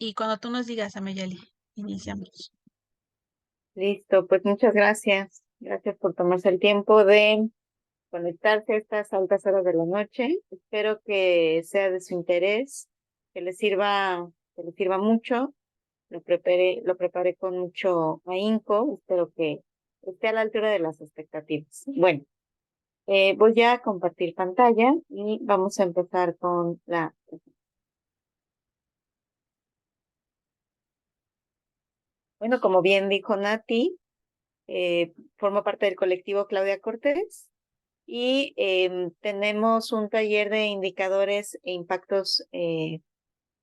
y cuando tú nos digas, Ameyali, iniciamos. Listo, pues muchas gracias. Gracias por tomarse el tiempo de conectarse a estas altas horas de la noche. Espero que sea de su interés, que les sirva mucho. Lo preparé con mucho ahínco. Espero que esté a la altura de las expectativas. Bueno, voy a compartir pantalla y vamos a empezar con la... Bueno, como bien dijo Nati, formo parte del colectivo Claudia Cortés. Y tenemos un taller de indicadores e impactos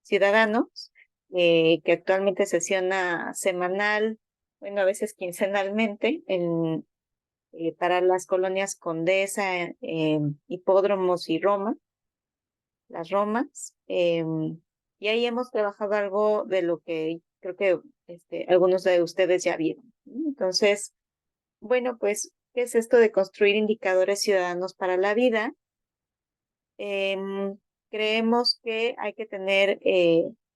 ciudadanos que actualmente sesiona semanal, bueno, a veces quincenalmente, para las colonias Condesa, Hipódromos y Roma, las Romas. Y ahí hemos trabajado algo de lo que creo que algunos de ustedes ya vieron, ¿no? Entonces, bueno, pues, ¿qué es esto de construir indicadores ciudadanos para la vida? Em, Creemos que hay que tener,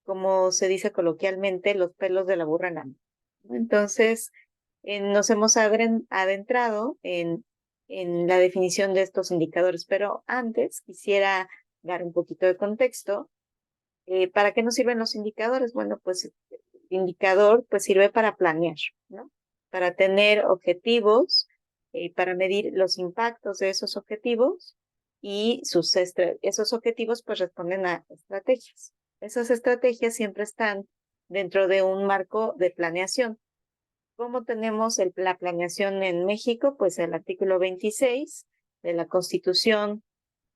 como se dice coloquialmente, los pelos de la burra en la mano, ¿no? Entonces, nos hemos adentrado en la definición de estos indicadores, pero antes quisiera dar un poquito de contexto. ¿Para qué nos sirven los indicadores? Bueno, pues el indicador pues sirve para planear, ¿no? Para tener objetivos, para medir los impactos de esos objetivos y esos objetivos pues responden a estrategias. Esas estrategias siempre están dentro de un marco de planeación. ¿Cómo tenemos la planeación en México? Pues el artículo 26 de la Constitución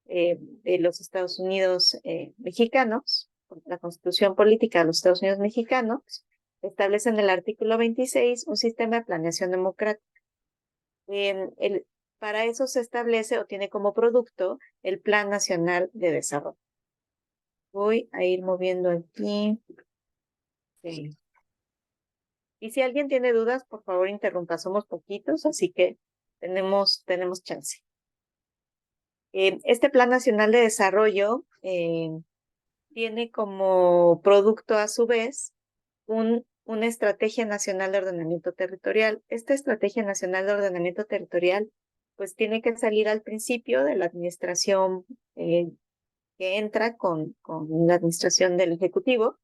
de los Estados Unidos mexicanos, la Constitución Política de los Estados Unidos mexicanos, establece en el artículo 26 un sistema de planeación democrática. Eh, el, para eso se establece o tiene como producto el Plan Nacional de Desarrollo. Voy a ir moviendo aquí. Sí. Y si alguien tiene dudas, por favor interrumpa. Somos poquitos, así que tenemos chance. Este Plan Nacional de Desarrollo tiene como producto a su vez una estrategia nacional de ordenamiento territorial. Esta estrategia nacional de ordenamiento territorial pues tiene que salir al principio de la administración que entra con la administración del Ejecutivo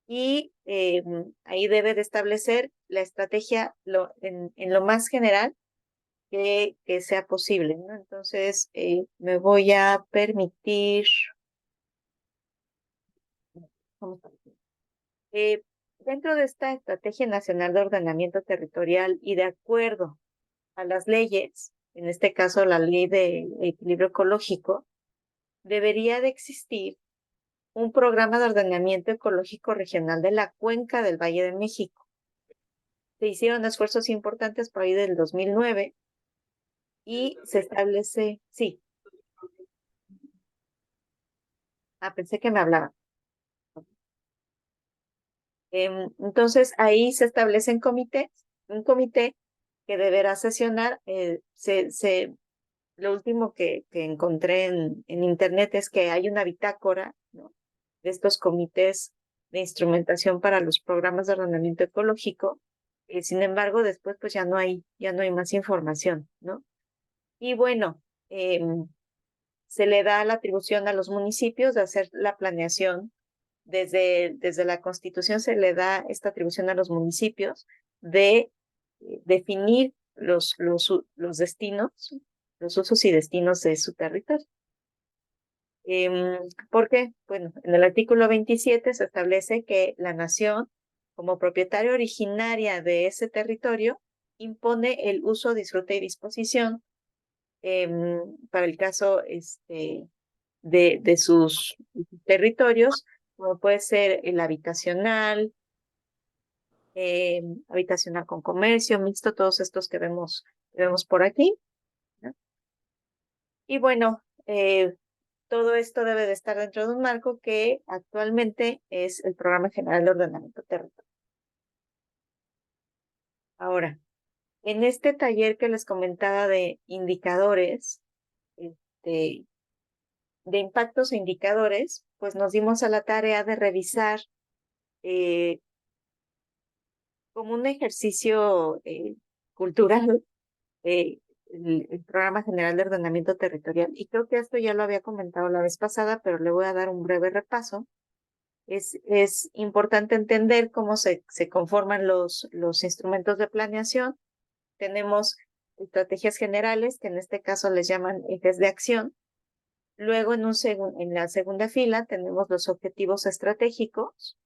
y ahí debe de establecer la estrategia en lo más general que sea posible, ¿no? Entonces, me voy a permitir... Vamos a ver. Eh, Dentro de esta Estrategia Nacional de Ordenamiento Territorial y de acuerdo a las leyes, en este caso la Ley de Equilibrio Ecológico, debería de existir un programa de ordenamiento ecológico regional de la cuenca del Valle de México. Se hicieron esfuerzos importantes por ahí del 2009 y se establece, sí, pensé que me hablaba. Entonces ahí se establecen comités, un comité que deberá sesionar, lo último que encontré en internet es que hay una bitácora, ¿no?, de estos comités de instrumentación para los programas de ordenamiento ecológico. Sin embargo, después pues ya no hay más información, ¿no? Y bueno, se le da la atribución a los municipios de hacer la planeación. Desde la Constitución se le da esta atribución a los municipios de definir los destinos, los usos y destinos de su territorio. ¿Por qué? Bueno, en el artículo 27 se establece que la nación, como propietaria originaria de ese territorio, impone el uso, disfrute y disposición para el caso de sus territorios, como puede ser el habitacional con comercio, mixto, todos estos que vemos por aquí, ¿no? Y bueno, todo esto debe de estar dentro de un marco que actualmente es el Programa General de Ordenamiento Territorial. Ahora, en este taller que les comentaba de indicadores, este, de impactos e indicadores, pues nos dimos a la tarea de revisar como un ejercicio cultural, el Programa General de Ordenamiento Territorial, y creo que esto ya lo había comentado la vez pasada, pero le voy a dar un breve repaso. Es importante entender cómo se conforman los instrumentos de planeación. Tenemos estrategias generales, que en este caso les llaman ejes de acción. Luego, en la segunda fila, tenemos los objetivos estratégicos.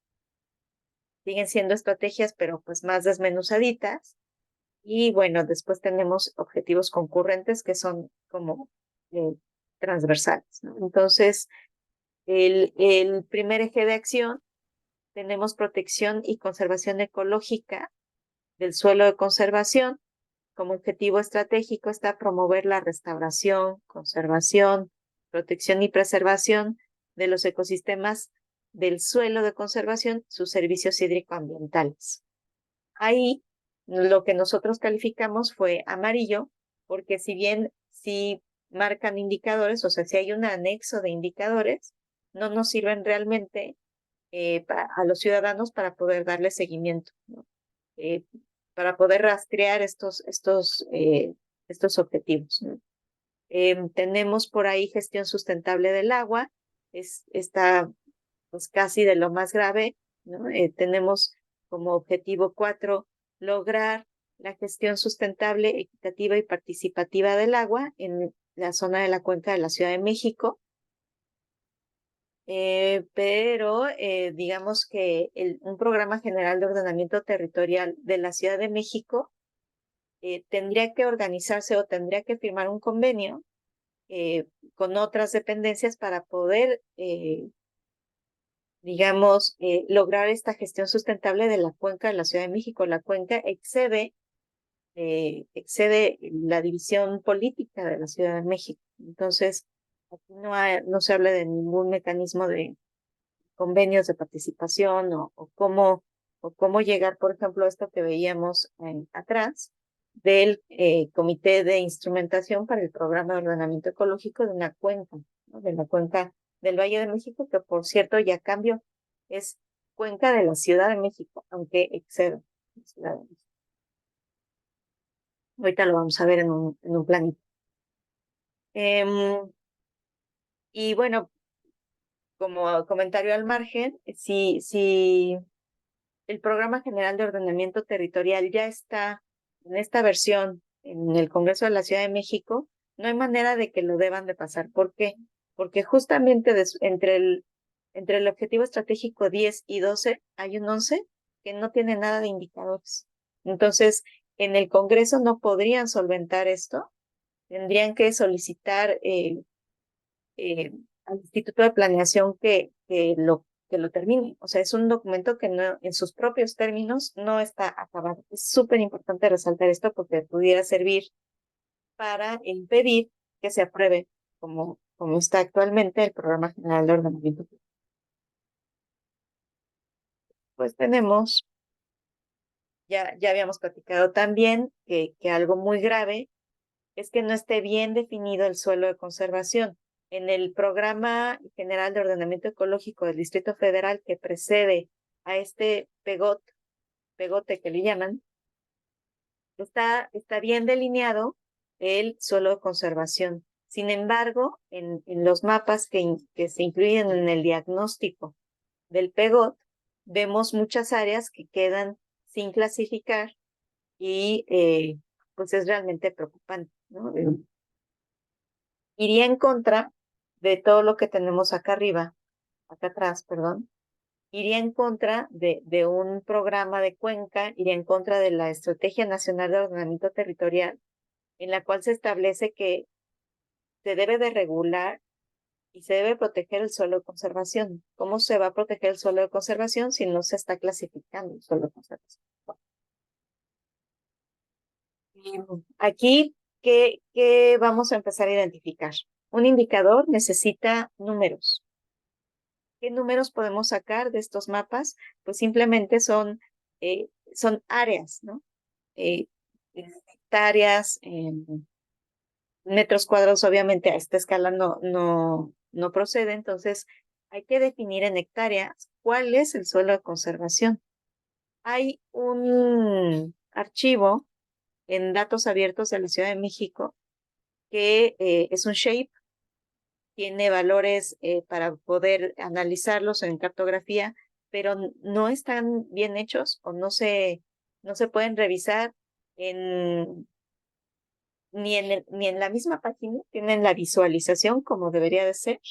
Siguen siendo estrategias, pero pues más desmenuzaditas. Y bueno, después tenemos objetivos concurrentes que son como eh, transversales, ¿no? Entonces, el primer eje de acción, tenemos protección y conservación ecológica del suelo de conservación. Como objetivo estratégico está promover la restauración, conservación, protección y preservación de los ecosistemas del suelo de conservación, sus servicios hídrico-ambientales. Ahí lo que nosotros calificamos fue amarillo, porque si bien sí marcan indicadores, o sea, si hay un anexo de indicadores, no nos sirven realmente a los ciudadanos para poder darle seguimiento, ¿no? Eh, para poder rastrear estos objetivos, ¿no? Tenemos por ahí gestión sustentable del agua, está pues casi de lo más grave, ¿no? Tenemos como objetivo 4 lograr la gestión sustentable, equitativa y participativa del agua en la zona de la cuenca de la Ciudad de México. Pero digamos que un programa general de ordenamiento territorial de la Ciudad de México tendría que organizarse o tendría que firmar un convenio con otras dependencias para poder, digamos, lograr esta gestión sustentable de la cuenca de la Ciudad de México. La cuenca excede la división política de la Ciudad de México. Entonces, aquí no se habla de ningún mecanismo de convenios de participación o cómo llegar, por ejemplo, a esto que veíamos atrás del Comité de Instrumentación para el Programa de Ordenamiento Ecológico de una cuenca, ¿no? De la cuenca del Valle de México, que por cierto ya cambió, es cuenca de la Ciudad de México, aunque excede la Ciudad de México. Ahorita lo vamos a ver en un planito. Y bueno, como comentario al margen, si el Programa General de Ordenamiento Territorial ya está en esta versión en el Congreso de la Ciudad de México, no hay manera de que lo deban de pasar. ¿Por qué? Porque justamente entre el objetivo estratégico 10 y 12 hay un 11 que no tiene nada de indicadores. Entonces, en el Congreso no podrían solventar esto, tendrían que solicitar eh, al Instituto de Planeación que lo termine. O sea, es un documento que no, en sus propios términos no está acabado. Es súper importante resaltar esto porque pudiera servir para impedir que se apruebe como está actualmente el Programa General de Ordenamiento. Pues tenemos, ya habíamos platicado también que algo muy grave es que no esté bien definido el suelo de conservación. En el Programa General de Ordenamiento Ecológico del Distrito Federal que precede a este pegote que le llaman, está bien delineado el suelo de conservación. Sin embargo, en los mapas que se incluyen en el diagnóstico del pegot, vemos muchas áreas que quedan sin clasificar y pues es realmente preocupante, ¿no? Iría en contra de todo lo que tenemos acá atrás, perdón, iría en contra de un programa de cuenca, iría en contra de la Estrategia Nacional de Ordenamiento Territorial, en la cual se establece que se debe de regular y se debe proteger el suelo de conservación. ¿Cómo se va a proteger el suelo de conservación si no se está clasificando el suelo de conservación? Aquí, ¿qué vamos a empezar a identificar? Un indicador necesita números. ¿Qué números podemos sacar de estos mapas? Pues simplemente son áreas, ¿no? Eh, hectáreas, metros cuadrados, obviamente a esta escala no procede, entonces hay que definir en hectáreas cuál es el suelo de conservación. Hay un archivo en datos abiertos de la Ciudad de México que es un shape, tiene valores para poder analizarlos en cartografía, pero no están bien hechos o no se pueden revisar en, ni en la misma página, tienen la visualización como debería de ser,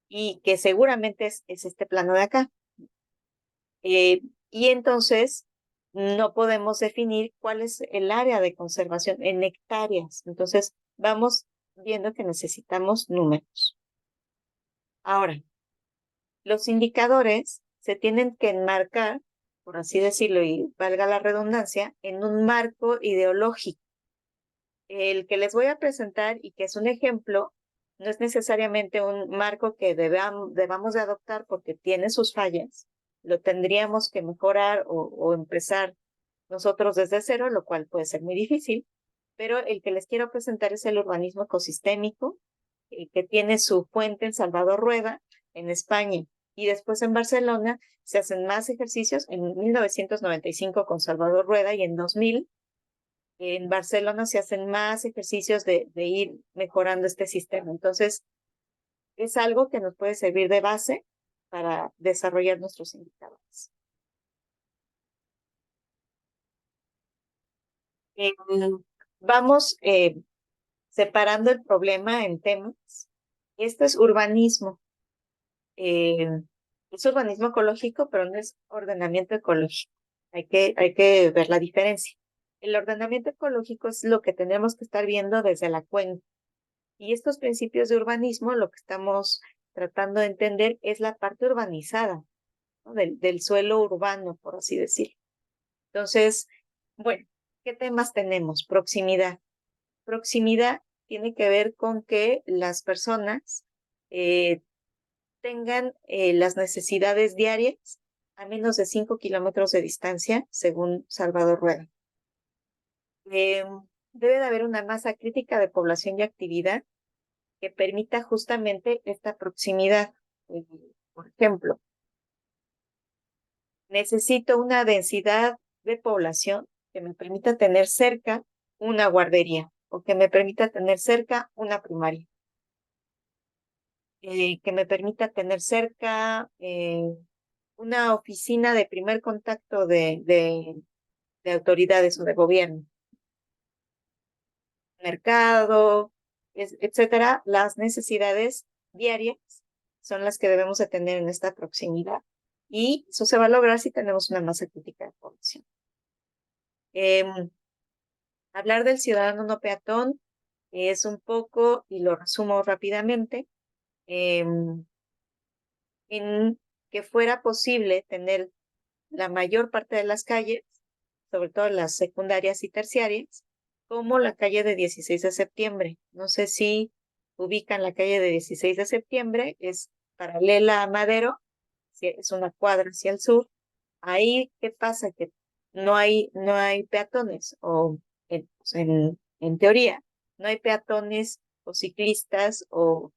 y que seguramente es este plano de acá. Y entonces no podemos definir cuál es el área de conservación en hectáreas. Entonces vamos viendo que necesitamos números. Ahora, los indicadores se tienen que enmarcar, por así decirlo, y valga la redundancia, en un marco ideológico. El que les voy a presentar y que es un ejemplo, no es necesariamente un marco que debamos de adoptar porque tiene sus fallas. Lo tendríamos que mejorar o empezar nosotros desde cero, lo cual puede ser muy difícil, pero el que les quiero presentar es el urbanismo ecosistémico, que tiene su fuente en Salvador Rueda, en España, y después en Barcelona se hacen más ejercicios, en 1995 con Salvador Rueda y en 2000 en Barcelona se hacen más ejercicios de ir mejorando este sistema. Entonces, es algo que nos puede servir de base para desarrollar nuestros indicadores. Eh, Vamos separando el problema en temas. Este es urbanismo. Eh, es urbanismo ecológico, pero no es ordenamiento ecológico. Hay que ver la diferencia. El ordenamiento ecológico es lo que tenemos que estar viendo desde la cuenca. Y estos principios de urbanismo, lo que estamos tratando de entender es la parte urbanizada, ¿no? Del suelo urbano, por así decirlo. Entonces, bueno, ¿qué temas tenemos? Proximidad. Proximidad tiene que ver con que las personas eh, tengan las necesidades diarias a menos de 5 kilómetros de distancia, según Salvador Rueda. Eh, Debe de haber una masa crítica de población y actividad que permita justamente esta proximidad. Eh, por ejemplo, necesito una densidad de población que me permita tener cerca una guardería o que me permita tener cerca una primaria, que me permita tener cerca una oficina de primer contacto de autoridades o de gobierno, mercado, etcétera. Las necesidades diarias son las que debemos de tener en esta proximidad. Y eso se va a lograr si tenemos una masa crítica de población. Hablar del ciudadano no peatón es un poco, y lo resumo rápidamente, em, en que fuera posible tener la mayor parte de las calles, sobre todo las secundarias y terciarias, como la calle de 16 de septiembre. No sé si ubican la calle de 16 de septiembre, es paralela a Madero, es una cuadra hacia el sur. Ahí, ¿qué pasa? Que no hay peatones, o en teoría, no hay peatones o ciclistas o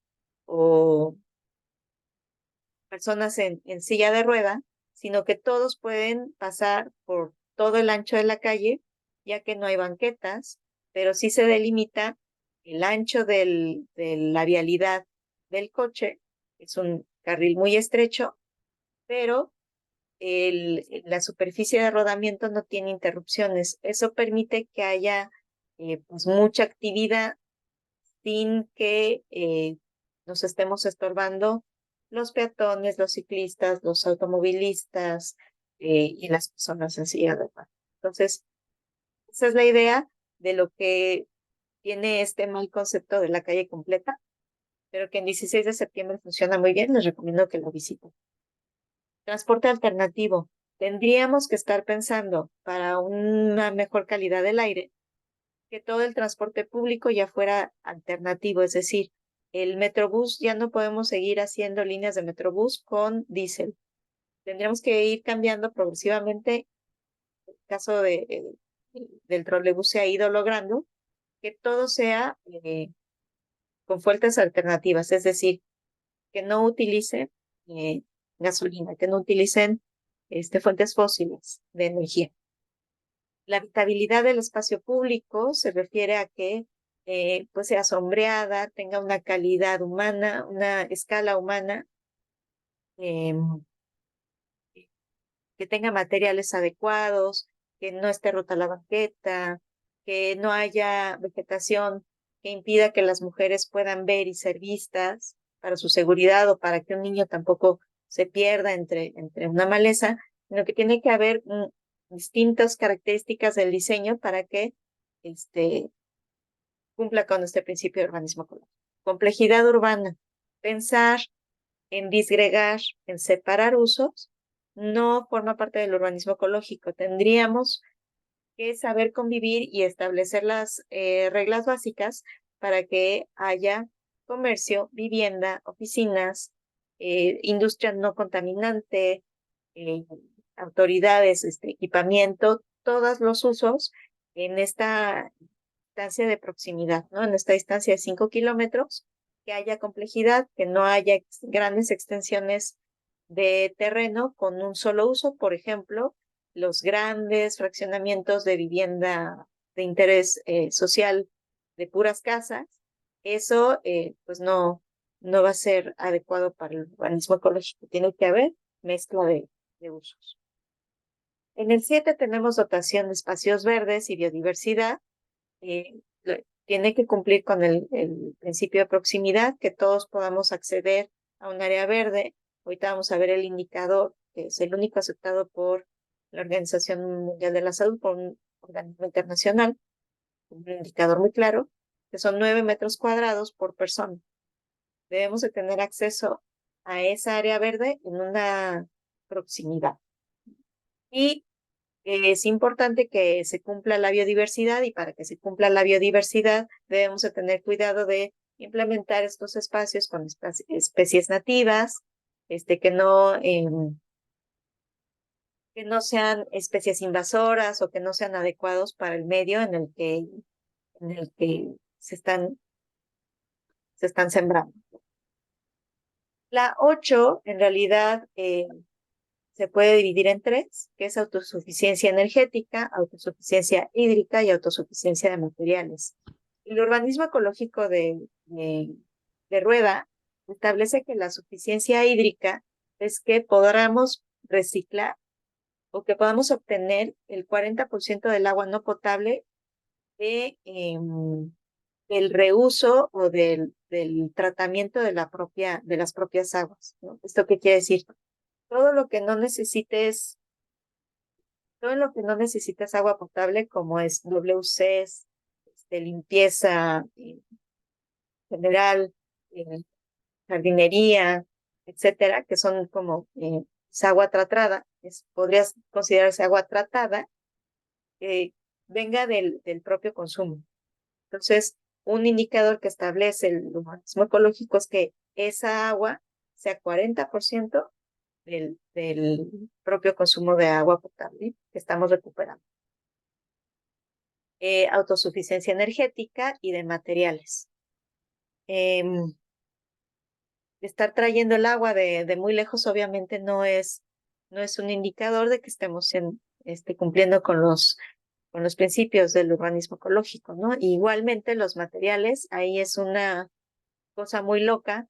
personas en silla de rueda, sino que todos pueden pasar por todo el ancho de la calle, ya que no hay banquetas, pero sí se delimita el ancho de la vialidad del coche. Es un carril muy estrecho, pero la superficie de rodamiento no tiene interrupciones. Eso permite que haya pues mucha actividad sin que nos estemos estorbando los peatones, los ciclistas, los automovilistas y las personas en silla de ruedas. Entonces, esa es la idea de lo que tiene este mal concepto de la calle completa, pero que en 16 de septiembre funciona muy bien. Les recomiendo que lo visiten. Transporte alternativo. Tendríamos que estar pensando para una mejor calidad del aire que todo el transporte público ya fuera alternativo, es decir, el Metrobús ya no podemos seguir haciendo líneas de Metrobús con diésel. Tendríamos que ir cambiando progresivamente. El caso del trolebús se ha ido logrando que todo sea con fuertes alternativas, es decir, que no utilice gasolina, que no utilicen fuentes fósiles de energía. La habitabilidad del espacio público se refiere a que pues sea sombreada, tenga una calidad humana, una escala humana, em, que tenga materiales adecuados, que no esté rota la banqueta, que no haya vegetación que impida que las mujeres puedan ver y ser vistas para su seguridad o para que un niño tampoco se pierda entre una maleza, sino que tiene que haber distintas características del diseño para que cumpla con este principio de urbanismo ecológico. Complejidad urbana. Pensar en disgregar, en separar usos, no forma parte del urbanismo ecológico. Tendríamos que saber convivir y establecer las reglas básicas para que haya comercio, vivienda, oficinas, industria no contaminante, eh, autoridades, equipamiento, todos los usos en esta distancia de proximidad, ¿no? En esta distancia de 5 kilómetros, que haya complejidad, que no haya grandes extensiones de terreno con un solo uso, por ejemplo, los grandes fraccionamientos de vivienda de interés social de puras casas, eso pues no va a ser adecuado para el urbanismo ecológico. Tiene que haber mezcla de usos. En el 7 tenemos dotación de espacios verdes y biodiversidad. eh, Tiene que cumplir con el principio de proximidad, que todos podamos acceder a un área verde. Ahorita vamos a ver el indicador, que es el único aceptado por la Organización Mundial de la Salud, por un organismo internacional, un indicador muy claro, que son 9 metros cuadrados por persona. Debemos de tener acceso a esa área verde en una proximidad. Y es importante que se cumpla la biodiversidad, y para que se cumpla la biodiversidad debemos de tener cuidado de implementar estos espacios con especies nativas, que no sean especies invasoras o que no sean adecuados para el medio en el que se están sembrando. La 8 en realidad se puede dividir en tres, que es autosuficiencia energética, autosuficiencia hídrica y autosuficiencia de materiales. El urbanismo ecológico de Rueda establece que la suficiencia hídrica es que podamos reciclar o que podamos obtener el 40% del agua no potable del reuso o del tratamiento de las propias aguas, ¿no? ¿Esto qué quiere decir? Todo lo que no necesites Todo lo que no necesitas agua potable, como es WCs, limpieza general, eh, jardinería, etcétera, que son como es agua tratada, podrías considerarse agua tratada, eh, venga del propio consumo. Entonces, un indicador que establece el urbanismo ecológico es que esa agua sea 40% del propio consumo de agua potable que estamos recuperando. Autosuficiencia energética y de materiales. Estar trayendo el agua de muy lejos obviamente no es un indicador de que estemos cumpliendo con los principios del urbanismo ecológico, ¿no? Y igualmente los materiales, ahí es una cosa muy loca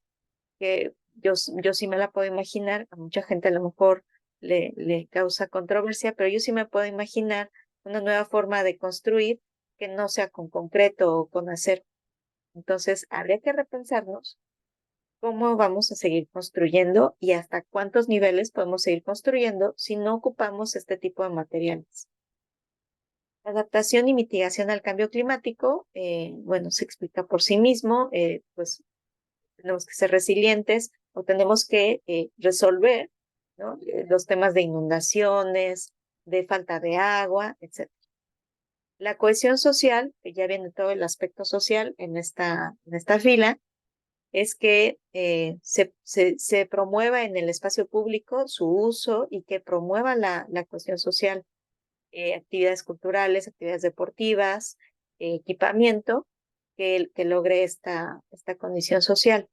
que yo sí me la puedo imaginar. A mucha gente a lo mejor le causa controversia, pero yo sí me puedo imaginar una nueva forma de construir que no sea con concreto o con acero. Entonces, habría que repensarnos cómo vamos a seguir construyendo y hasta cuántos niveles podemos seguir construyendo si no ocupamos este tipo de materiales. Adaptación y mitigación al cambio climático, bueno, se explica por sí mismo, pues tenemos que ser resilientes o tenemos que resolver, ¿no? Los temas de inundaciones, de falta de agua, etc. La cohesión social, que ya viene todo el aspecto social en esta fila, es que se promueva en el espacio público su uso y que promueva la cohesión social, actividades culturales, actividades deportivas, equipamiento, que logre esta condición social.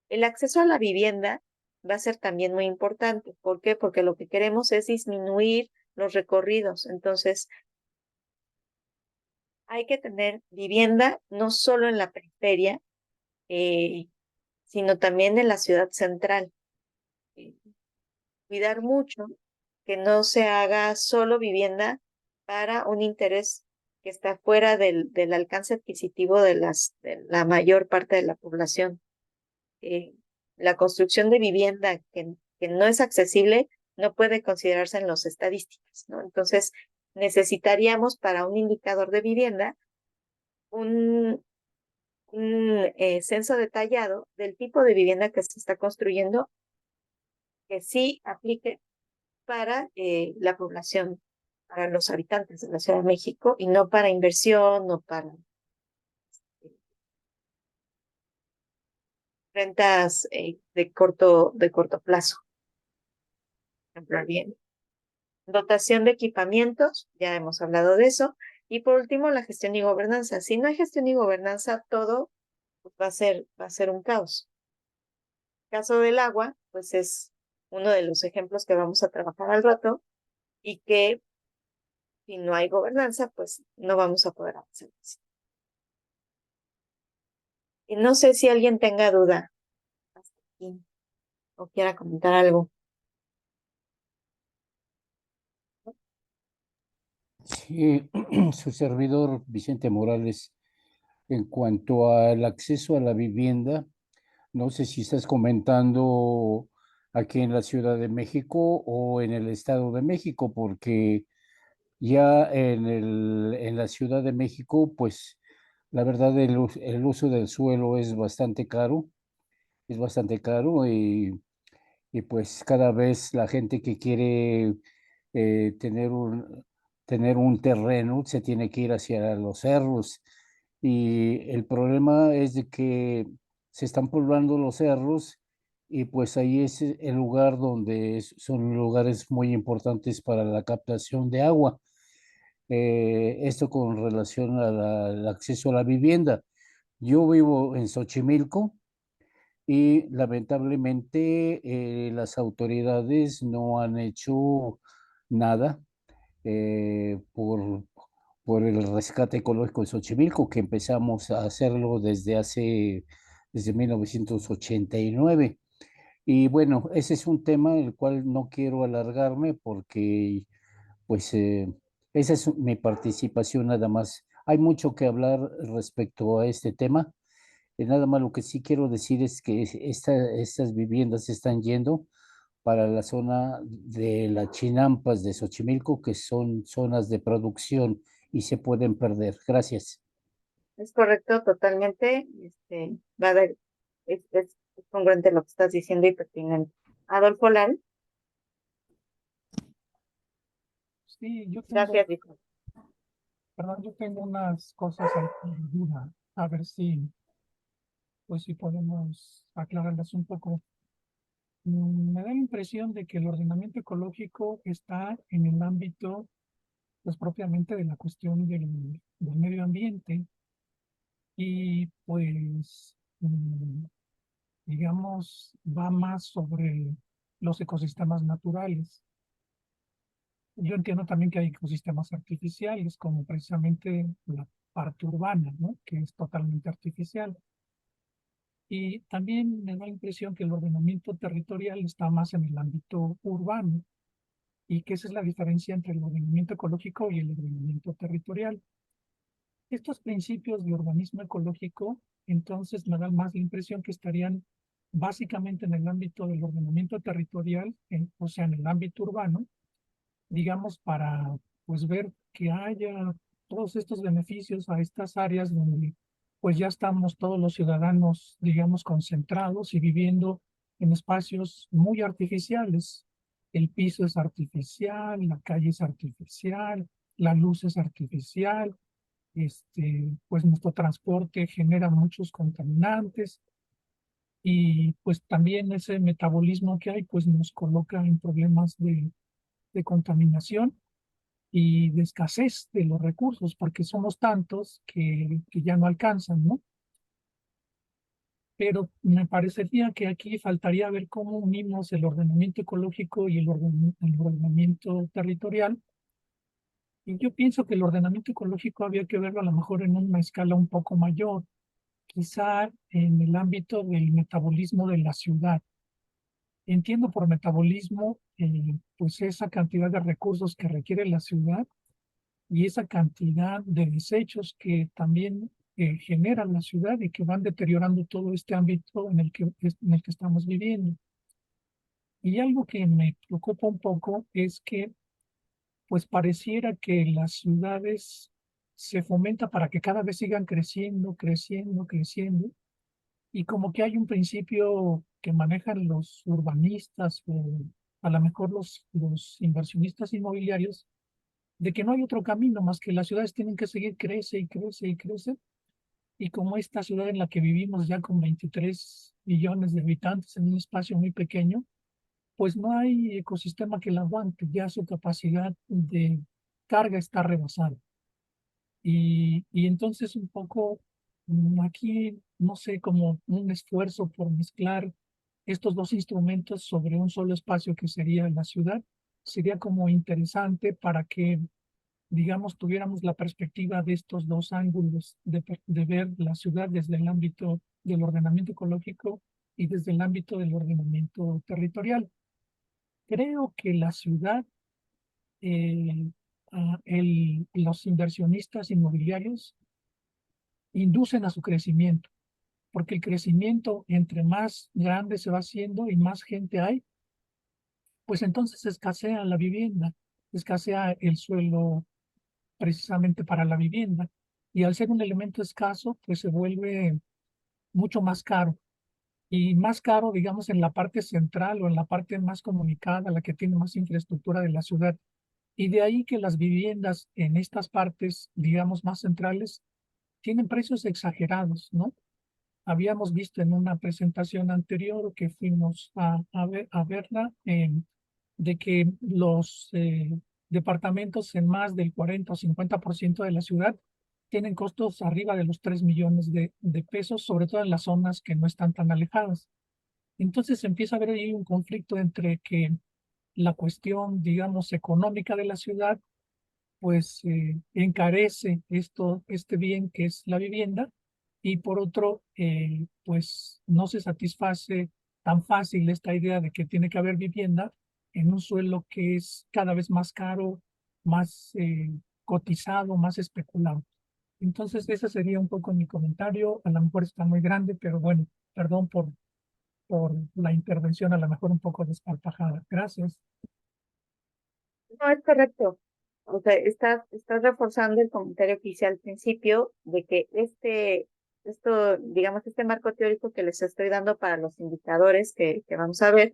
El acceso a la vivienda va a ser también muy importante. ¿Por qué? Porque lo que queremos es disminuir los recorridos. Entonces, hay que tener vivienda no solo en la periferia, eh, sino también en la ciudad central. Eh, Cuidar mucho que no se haga solo vivienda para un interés que está fuera del alcance adquisitivo de la mayor parte de la población. Eh, la construcción de vivienda que no es accesible no puede considerarse en las estadísticas, ¿no? Entonces, necesitaríamos para un indicador de vivienda un, un censo detallado del tipo de vivienda que se está construyendo que sí aplique para la población, para los habitantes de la Ciudad de México y no para inversión, no para rentas de corto plazo. Ejemplo, bien. Dotación de equipamientos, ya hemos hablado de eso. Y por último, la gestión y gobernanza. Si no hay gestión y gobernanza, todo pues, va a ser un caos. El caso del agua, pues es uno de los ejemplos que vamos a trabajar al rato y que si no hay gobernanza, pues no vamos a poder avanzar. Y no sé si alguien tenga duda hasta aquí o quiera comentar algo. Sí, su servidor Vicente Morales, en cuanto al acceso a la vivienda, no sé si estás comentando aquí en la Ciudad de México o en el Estado de México, porque ya en la Ciudad de México, pues la verdad el uso del suelo es bastante caro y pues cada vez la gente que quiere eh, tener un, tener un terreno se tiene que ir hacia los cerros. Y el problema es de que se están poblando los cerros y pues ahí es el lugar donde son lugares muy importantes para la captación de agua. Esto con relación al acceso a la vivienda. Yo vivo en Xochimilco y lamentablemente las autoridades no han hecho nada por el rescate ecológico de Xochimilco, que empezamos a hacerlo desde 1989. Y bueno, ese es un tema el cual no quiero alargarme porque pues esa es mi participación nada más. Hay mucho que hablar respecto a este tema. Nada más lo que sí quiero decir es que estas viviendas se están yendo para la zona de las Chinampas de Xochimilco, que son zonas de producción y se pueden perder. Gracias. Es correcto, totalmente. Va a haber, es congruente lo que estás diciendo y pertinente. Adolfo Lal, Sí, gracias, Víctor. perdón, yo tengo unas cosas ahí en duda, a ver si, pues si podemos aclararlas un poco. Me da la impresión de que el ordenamiento ecológico está en el ámbito, pues propiamente de la cuestión del medio ambiente y pues, digamos, va más sobre los ecosistemas naturales. Yo entiendo también que hay ecosistemas artificiales, como precisamente la parte urbana, ¿no? Que es totalmente artificial. Y también me da la impresión que el ordenamiento territorial está más en el ámbito urbano y que esa es la diferencia entre el ordenamiento ecológico y el ordenamiento territorial. Estos principios de urbanismo ecológico, entonces me dan más la impresión que estarían básicamente en el ámbito del ordenamiento territorial, o sea, en el ámbito urbano, digamos, para pues ver que haya todos estos beneficios a estas áreas donde pues ya estamos todos los ciudadanos, digamos, concentrados y viviendo en espacios muy artificiales. El piso es artificial, la calle es artificial, la luz es artificial, pues nuestro transporte genera muchos contaminantes y pues también ese metabolismo que hay pues nos coloca en problemas de contaminación y de escasez de los recursos, porque somos tantos que ya no alcanzan, ¿no? pero me parecería que aquí faltaría ver cómo unimos el ordenamiento ecológico y el ordenamiento territorial. Y yo pienso que el ordenamiento ecológico había que verlo a lo mejor en una escala un poco mayor, quizá en el ámbito del metabolismo de la ciudad. Entiendo por metabolismo, pues esa cantidad de recursos que requiere la ciudad y esa cantidad de desechos que también genera la ciudad y que van deteriorando todo este ámbito en el que estamos viviendo. Y algo que me preocupa un poco es que pues pareciera que las ciudades se fomenta para que cada vez sigan creciendo, creciendo, creciendo, y como que hay un principio que manejan los urbanistas o a lo mejor los inversionistas inmobiliarios, de que no hay otro camino más que las ciudades tienen que seguir crece y crece y crece, y como esta ciudad en la que vivimos ya con 23 millones de habitantes en un espacio muy pequeño, pues no hay ecosistema que la aguante, ya su capacidad de carga está rebasada. Y entonces un poco aquí, no sé, como un esfuerzo por mezclar estos dos instrumentos sobre un solo espacio que sería la ciudad, sería como interesante para que, digamos, tuviéramos la perspectiva de estos dos ángulos, de ver la ciudad desde el ámbito del ordenamiento ecológico y desde el ámbito del ordenamiento territorial. Creo que la ciudad, eh, los inversionistas inmobiliarios inducen a su crecimiento, porque el crecimiento, entre más grande se va haciendo y más gente hay, pues entonces escasea la vivienda, escasea el suelo precisamente para la vivienda. Y al ser un elemento escaso, pues se vuelve mucho más caro. Y más caro, digamos, en la parte central o en la parte más comunicada, la que tiene más infraestructura de la ciudad. Y de ahí que las viviendas en estas partes, digamos, más centrales, tienen precios exagerados, ¿no? Habíamos visto en una presentación anterior que fuimos a verla, de que los departamentos en más del 40 o 50% de la ciudad tienen costos arriba de los 3 millones de pesos, sobre todo en las zonas que no están tan alejadas. Entonces empieza a haber ahí un conflicto entre que la cuestión, digamos, económica de la ciudad pues encarece este bien que es la vivienda, y por otro, pues no se satisface tan fácil esta idea de que tiene que haber vivienda en un suelo que es cada vez más caro, más cotizado, más especulado. Entonces, ese sería un poco mi comentario. A lo mejor está muy grande, pero bueno, perdón por la intervención, a lo mejor un poco desparpajada. Gracias. No, es correcto. O sea, estás reforzando el comentario que hice al principio de que digamos, este marco teórico que les estoy dando para los indicadores que vamos a ver,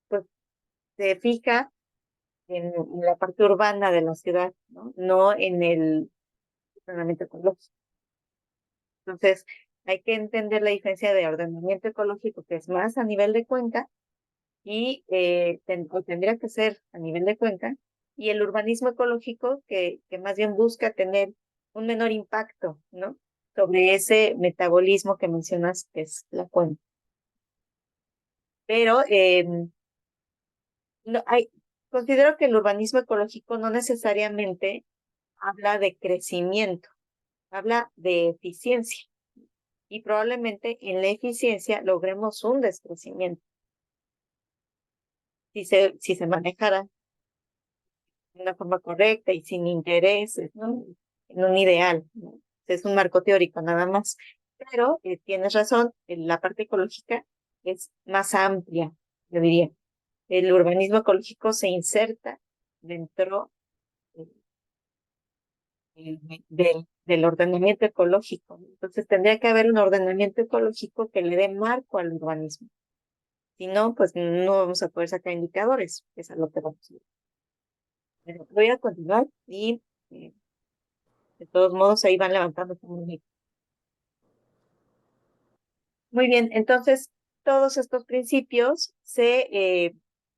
pues se fija en la parte urbana de la ciudad, ¿no? No en el ordenamiento ecológico. Entonces, hay que entender la diferencia de ordenamiento ecológico, que es más a nivel de cuenca, y o tendría que ser a nivel de cuenca, y el urbanismo ecológico que más bien busca tener un menor impacto, ¿no? Sobre ese metabolismo que mencionas, que es la cuenca. Pero considero que el urbanismo ecológico no necesariamente habla de crecimiento, habla de eficiencia. Y probablemente en la eficiencia logremos un descrecimiento si se manejara de una forma correcta y sin intereses, ¿no? En un ideal, ¿no? Es un marco teórico nada más. Pero tienes razón, la parte ecológica es más amplia, yo diría. El urbanismo ecológico se inserta dentro del ordenamiento ecológico. Entonces tendría que haber un ordenamiento ecológico que le dé marco al urbanismo. Si no, pues no vamos a poder sacar indicadores, que es a lo que vamos a ver. Pero voy a continuar y de todos modos ahí van levantando como un. Muy bien, entonces todos estos principios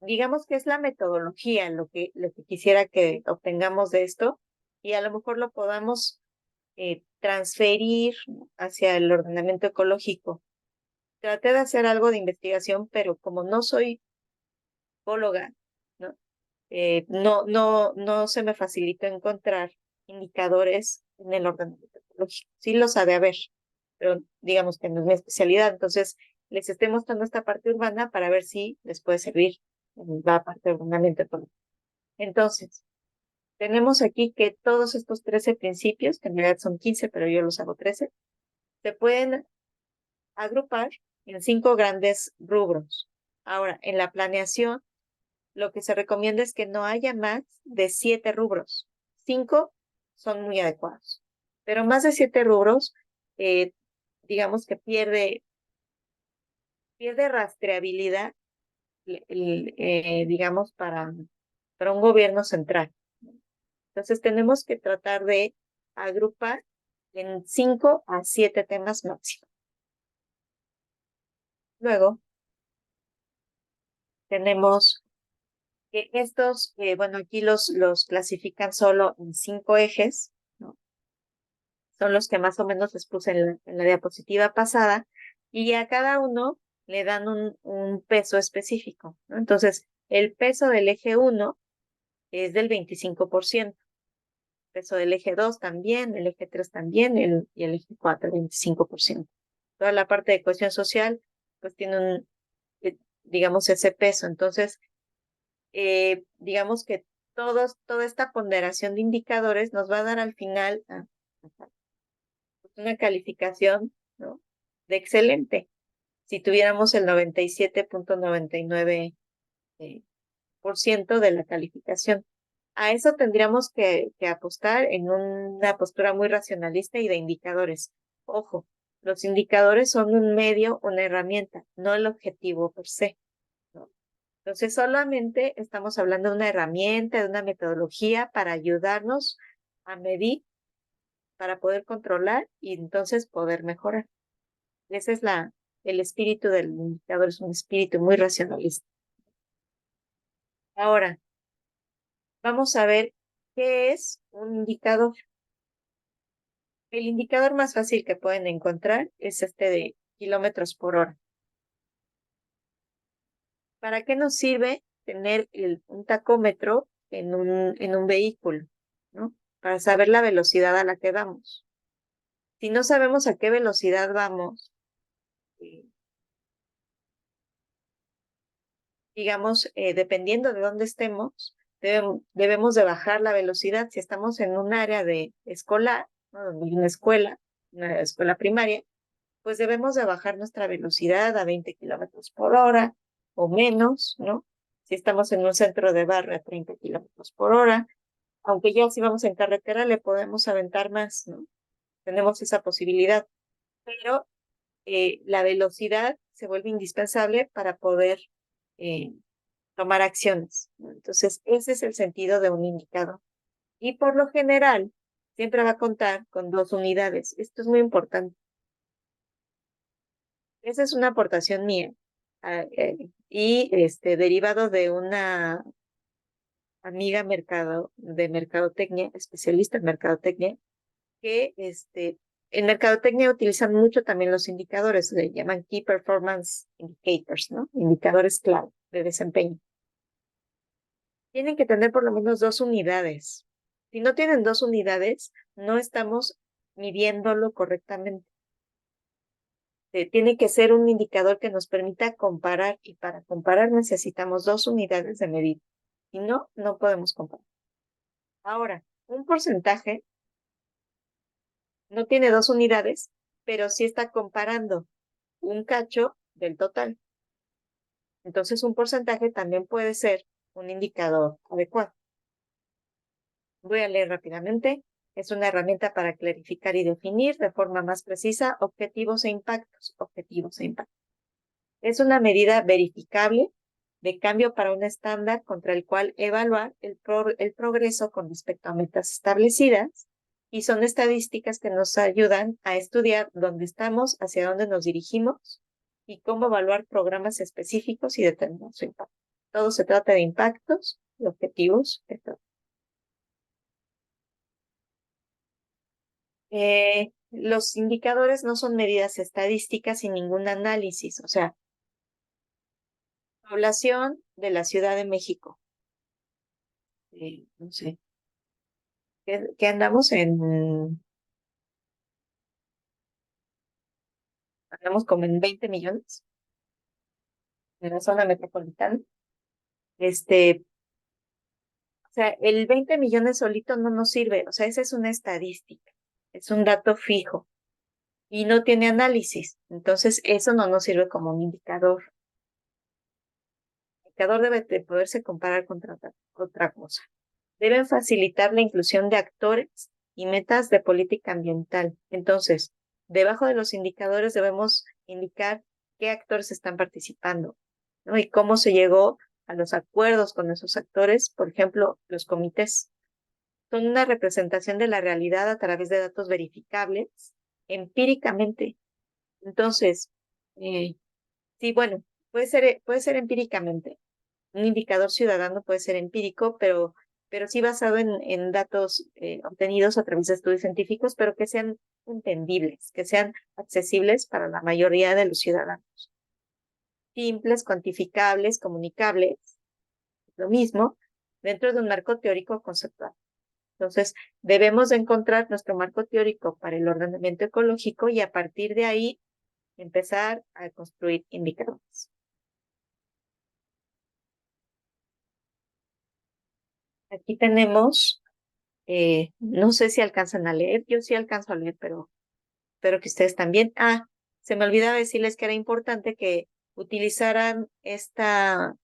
digamos que es la metodología lo que quisiera que obtengamos de esto, y a lo mejor lo podamos transferir hacia el ordenamiento ecológico. traté de hacer algo de investigación, pero como no soy psicóloga, ¿no? No se me facilitó encontrar indicadores en el ordenamiento ecológico. Sí los ha de haber, pero digamos que no es mi especialidad. Entonces, les estoy mostrando esta parte urbana para ver si les puede servir en la parte de ordenamiento ecológico. Entonces, tenemos aquí que todos estos 13 principios, que en realidad son 15, pero yo los hago 13, se pueden agrupar en 5 grandes rubros. Ahora, en la planeación, lo que se recomienda es que no haya más de 7 rubros. 5 son muy adecuados, pero más de 7 rubros, digamos que pierde rastreabilidad, digamos, para un gobierno central. Entonces tenemos que tratar de agrupar en 5 a 7 temas máximo. Luego tenemos que estos, bueno, aquí los clasifican solo en 5 ejes, ¿no? Son los que más o menos les puse en la diapositiva pasada, y a cada uno le dan un peso específico, ¿no? Entonces, el peso del eje 1 es del 25%, el peso del eje 2 también, el eje 3 también, y el eje 4, 25%. Toda la parte de cohesión social, pues tiene digamos, ese peso. Entonces, digamos que toda esta ponderación de indicadores nos va a dar al final una calificación, ¿no?, de excelente. Si tuviéramos el 97.99% de la calificación. A eso tendríamos que apostar en una postura muy racionalista y de indicadores. Ojo, los indicadores son un medio, una herramienta, no el objetivo per se, ¿no? Entonces, solamente estamos hablando de una herramienta, de una metodología para ayudarnos a medir, para poder controlar y entonces poder mejorar. Ese es el espíritu del indicador, es un espíritu muy racionalista. Ahora, vamos a ver qué es un indicador. El indicador más fácil que pueden encontrar es este de kilómetros por hora. ¿Para qué nos sirve tener un tacómetro en un vehículo, ¿no? Para saber la velocidad a la que vamos. Si no sabemos a qué velocidad vamos, digamos, dependiendo de dónde estemos, debemos de bajar la velocidad. Si estamos en un área de escolar, ¿no?, donde hay una escuela primaria, pues debemos de bajar nuestra velocidad a 20 kilómetros por hora o menos, ¿no? Si estamos en un centro de barrio a 30 kilómetros por hora, aunque ya si vamos en carretera le podemos aventar más, ¿no? Tenemos esa posibilidad, pero la velocidad se vuelve indispensable para poder eh, tomar acciones, ¿no? Entonces, ese es el sentido de un indicador. Y por lo general, siempre va a contar con 2 unidades. Esto es muy importante. Esa es una aportación mía, y derivado de una amiga de mercadotecnia, especialista en mercadotecnia, que en mercadotecnia utilizan mucho también los indicadores, le llaman Key Performance Indicators, ¿no? Indicadores clave de desempeño. Tienen que tener por lo menos 2 unidades. Si no tienen 2 unidades, no estamos midiéndolo correctamente. Tiene que ser un indicador que nos permita comparar, y para comparar necesitamos 2 unidades de medida. Si no, no podemos comparar. Ahora, un porcentaje no tiene 2 unidades, pero sí está comparando un cacho del total. Entonces, un porcentaje también puede ser un indicador adecuado. Voy a leer rápidamente. Es una herramienta para clarificar y definir de forma más precisa objetivos e impactos. Objetivos e impactos. Es una medida verificable de cambio para un estándar contra el cual evaluar el progreso con respecto a metas establecidas, y son estadísticas que nos ayudan a estudiar dónde estamos, hacia dónde nos dirigimos y cómo evaluar programas específicos y determinar su impacto. Todo se trata de impactos y objetivos, etc. los indicadores no son medidas estadísticas sin ningún análisis. O sea, población de la Ciudad de México. No sé, ¿qué andamos andamos como en 20 millones en la zona metropolitana. O sea, el 20 millones solito no nos sirve. O sea, esa es una estadística, es un dato fijo y no tiene análisis. Entonces, eso no nos sirve como un indicador. El indicador debe de poderse comparar con otra cosa. Deben facilitar la inclusión de actores y metas de política ambiental. Entonces, debajo de los indicadores debemos indicar qué actores están participando, ¿no? Y cómo se llegó a los acuerdos con esos actores. Por ejemplo, los comités son una representación de la realidad a través de datos verificables empíricamente. Entonces, sí, bueno, puede ser empíricamente. Un indicador ciudadano puede ser empírico, pero sí basado en datos obtenidos a través de estudios científicos, pero que sean entendibles, que sean accesibles para la mayoría de los ciudadanos. Simples, cuantificables, comunicables, lo mismo, dentro de un marco teórico conceptual. Entonces, debemos de encontrar nuestro marco teórico para el ordenamiento ecológico y a partir de ahí empezar a construir indicadores. Aquí tenemos, no sé si alcanzan a leer, yo sí alcanzo a leer, pero espero que ustedes también. Se me olvidaba decirles que era importante que utilizaran esta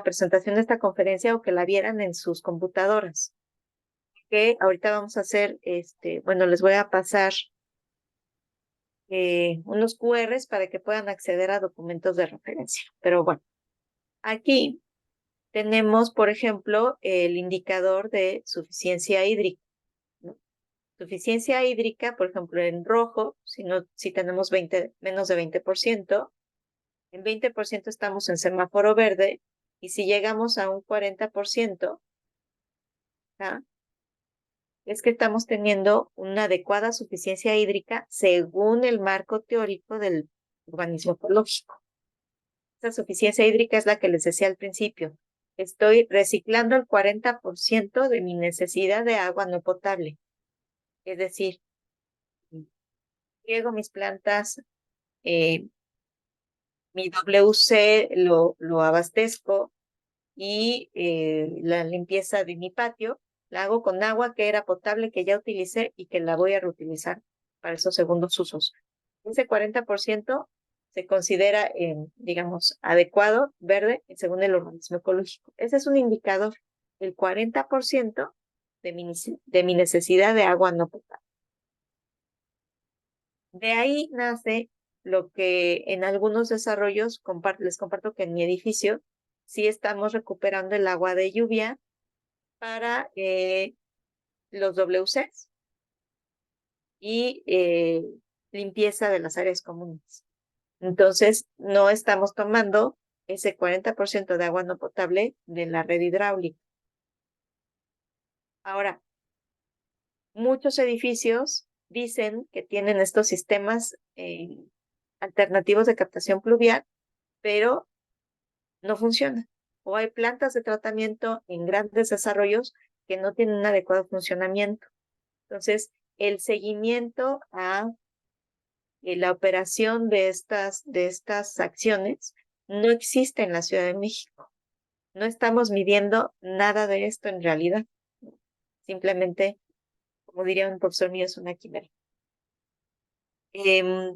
presentación, esta conferencia o que la vieran en sus computadoras. Que ahorita vamos a hacer, bueno, les voy a pasar unos QRs para que puedan acceder a documentos de referencia. Pero bueno, aquí tenemos, por ejemplo, el indicador de suficiencia hídrica, ¿no? Suficiencia hídrica, por ejemplo, en rojo, si tenemos menos de 20%, en 20% estamos en semáforo verde, y si llegamos a un 40%, ¿ah? Es que estamos teniendo una adecuada suficiencia hídrica según el marco teórico del urbanismo ecológico. Esa suficiencia hídrica es la que les decía al principio. Estoy reciclando el 40% de mi necesidad de agua no potable. Es decir, riego mis plantas, mi WC lo abastezco y la limpieza de mi patio la hago con agua que era potable, que ya utilicé y que la voy a reutilizar para esos segundos usos. Ese 40% se considera, digamos, adecuado, verde, según el organismo ecológico. Ese es un indicador, el 40% de mi necesidad de agua no potable. De ahí nace lo que en algunos desarrollos, les comparto que en mi edificio sí estamos recuperando el agua de lluvia para los WCs y limpieza de las áreas comunes. Entonces, no estamos tomando ese 40% de agua no potable de la red hidráulica. Ahora, muchos edificios dicen que tienen estos sistemas alternativos de captación pluvial, pero no funcionan. O hay plantas de tratamiento en grandes desarrollos que no tienen un adecuado funcionamiento. Entonces, el seguimiento a la operación de estas acciones no existe en la Ciudad de México. No estamos midiendo nada de esto en realidad. Simplemente, como diría un profesor mío, es una quimera.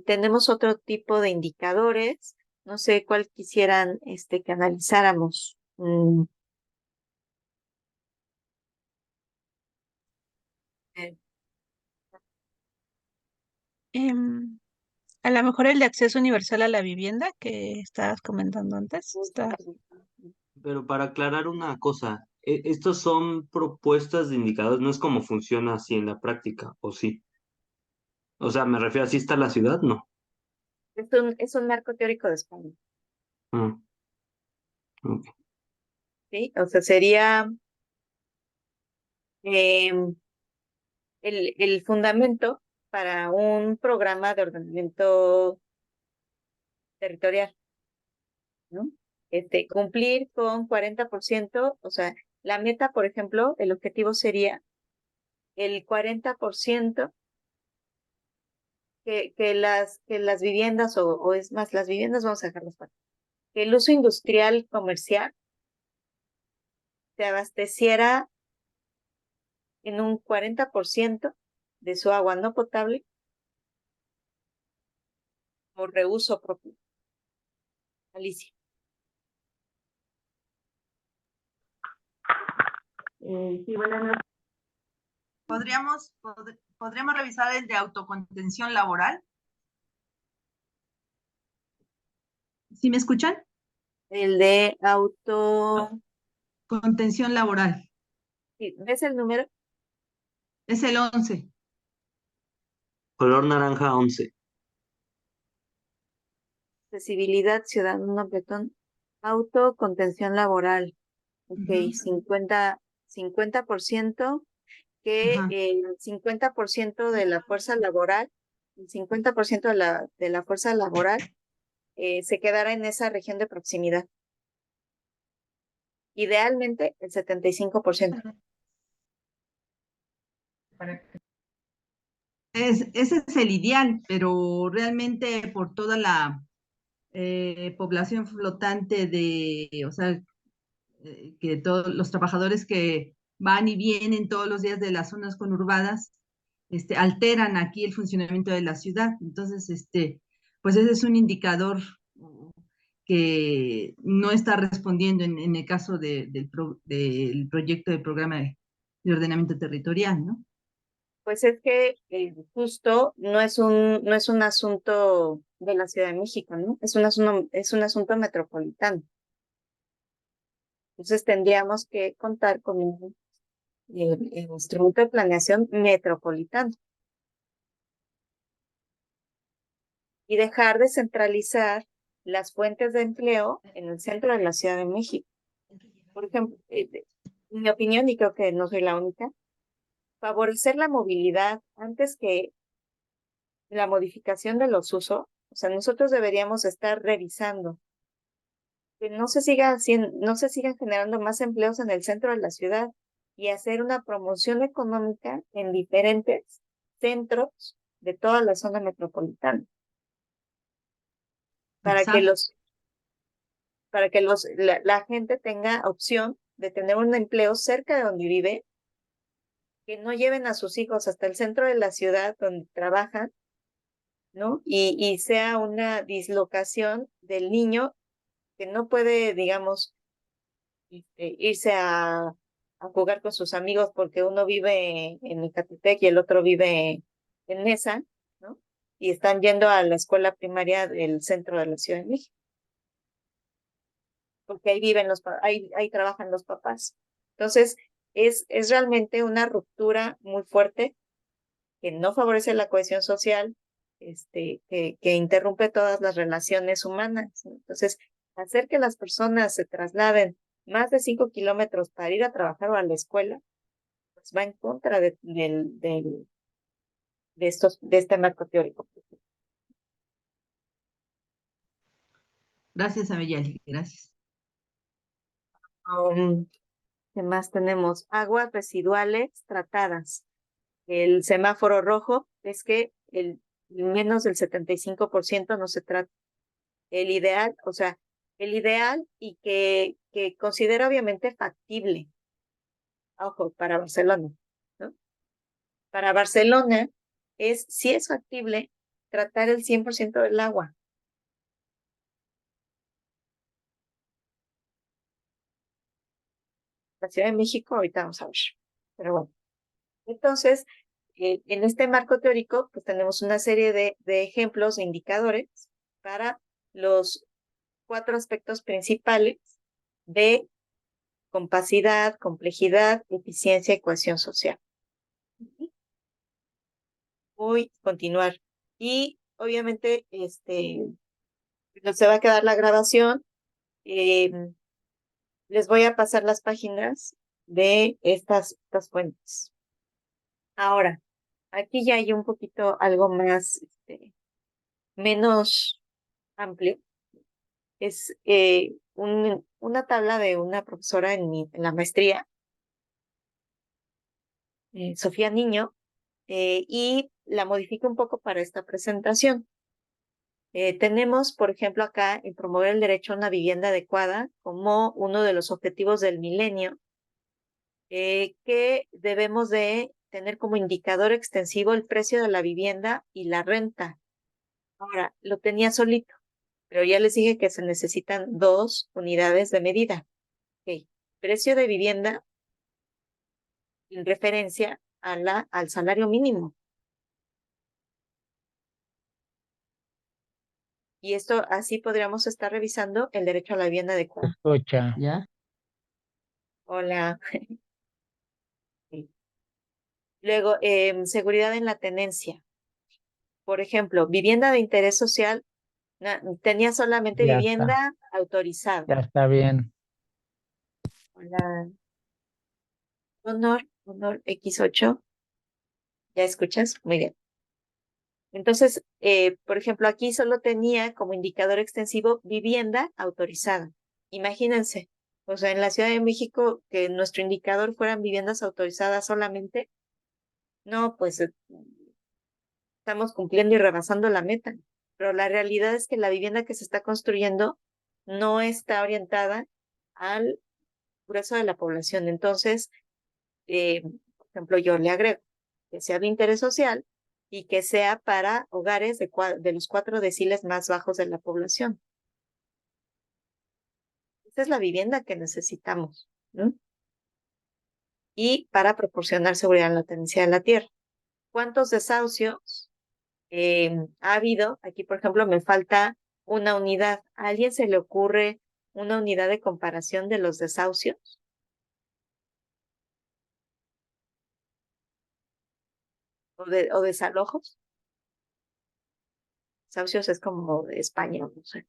Tenemos otro tipo de indicadores. No sé cuál quisieran que analizáramos. Eh, A lo mejor el de acceso universal a la vivienda que estabas comentando antes. Pero para aclarar una cosa, estos son propuestas de indicadores, no es como funciona así en la práctica, ¿o sí? O sea, me refiero, ¿así está la ciudad? No. es un marco teórico de España. Ah, ok. ¿Sí? O sea, sería el fundamento para un programa de ordenamiento territorial, ¿no? Cumplir con 40%, o sea, la meta, por ejemplo, el objetivo sería el 40% que las viviendas, o es más, las viviendas vamos a dejarlas para que el uso industrial comercial se abasteciera en un 40% de su agua no potable por reuso propio. Alicia. Sí, buenas noches. ¿Podríamos revisar el de autocontención laboral? ¿Sí me escuchan? El de auto... Contención laboral. Sí, ¿ves el número? Es el 11. Color naranja 11. Accesibilidad ciudadano petón. Autocontención laboral. Ok, Ujú. 50%, que Ajá. el 50% de la fuerza laboral, el 50% de la fuerza laboral se quedará en esa región de proximidad. Idealmente el 75%. Ese es el ideal, pero realmente por toda la población flotante o sea, que todos los trabajadores que van y vienen todos los días de las zonas conurbadas, alteran aquí el funcionamiento de la ciudad. Entonces, pues ese es un indicador que no está respondiendo en el caso del proyecto de programa de ordenamiento territorial, ¿no? Pues es que justo no es un asunto de la Ciudad de México, ¿no? Es un asunto metropolitano. Entonces tendríamos que contar con un instrumento de planeación metropolitano y dejar de centralizar las fuentes de empleo en el centro de la Ciudad de México. Por ejemplo, en mi opinión, y creo que no soy la única, favorecer la movilidad antes que la modificación de los usos. O sea, nosotros deberíamos estar revisando que no se sigan generando más empleos en el centro de la ciudad y hacer una promoción económica en diferentes centros de toda la zona metropolitana para que Exacto. la gente tenga opción de tener un empleo cerca de donde vive, que no lleven a sus hijos hasta el centro de la ciudad donde trabajan, ¿no? Y sea una dislocación del niño que no puede, digamos, irse a jugar con sus amigos porque uno vive en Ecatepec y el otro vive en Nesa, ¿no? Y están yendo a la escuela primaria del centro de la Ciudad de México, porque ahí viven ahí trabajan los papás. Entonces, es realmente una ruptura muy fuerte que no favorece la cohesión social, que interrumpe todas las relaciones humanas, ¿no? Entonces, hacer que las personas se trasladen más de 5 kilómetros para ir a trabajar o a la escuela, pues va en contra de este marco teórico. Gracias, Ameyali. Gracias. ¿Qué más tenemos? Aguas residuales tratadas. El semáforo rojo es que el menos del 75% no se trata. El ideal, o sea, el ideal y que considero obviamente factible. Ojo, para Barcelona, ¿no? Para Barcelona sí es factible tratar el 100% del agua. La Ciudad de México, ahorita vamos a ver. Pero bueno, entonces, en este marco teórico, pues tenemos una serie de ejemplos e indicadores para los 4 aspectos principales de compacidad, complejidad, eficiencia y cohesión social. Voy a continuar. Y obviamente, se va a quedar la grabación. Les voy a pasar las páginas de estas fuentes. Ahora, Aquí ya hay un poquito algo más, menos amplio. Es una tabla de una profesora en la maestría, Sofía Niño, y la modifico un poco para esta presentación. Tenemos, por ejemplo, acá en promover el derecho a una vivienda adecuada como uno de los objetivos del milenio, que debemos de tener como indicador extensivo el precio de la vivienda y la renta. Ahora, lo tenía solito, pero ya les dije que se necesitan 2 unidades de medida. Ok. Precio de vivienda en referencia al salario mínimo. Y esto así podríamos estar revisando el derecho a la vivienda adecuada. Escucha. ¿Ya? Hola. Sí. Luego, seguridad en la tenencia. Por ejemplo, vivienda de interés social, tenía solamente Ya está, vivienda autorizada. ya está bien. Hola. Honor X8. ¿Ya escuchas? Muy bien. Entonces, por ejemplo, aquí solo tenía como indicador extensivo vivienda autorizada. Imagínense, o sea, en la Ciudad de México que nuestro indicador fueran viviendas autorizadas solamente, no, pues estamos cumpliendo y rebasando la meta. Pero la realidad es que la vivienda que se está construyendo no está orientada al grueso de la población. Entonces, por ejemplo, yo le agrego que sea de interés social y que sea para hogares de los 4 deciles más bajos de la población. Esta es la vivienda que necesitamos, ¿no? Y para proporcionar seguridad en la tenencia de la tierra. ¿Cuántos desahucios ha habido? Aquí, por ejemplo, me falta una unidad. ¿A alguien se le ocurre una unidad de comparación de los desahucios o desalojos? Desahucios es como de España, no sé.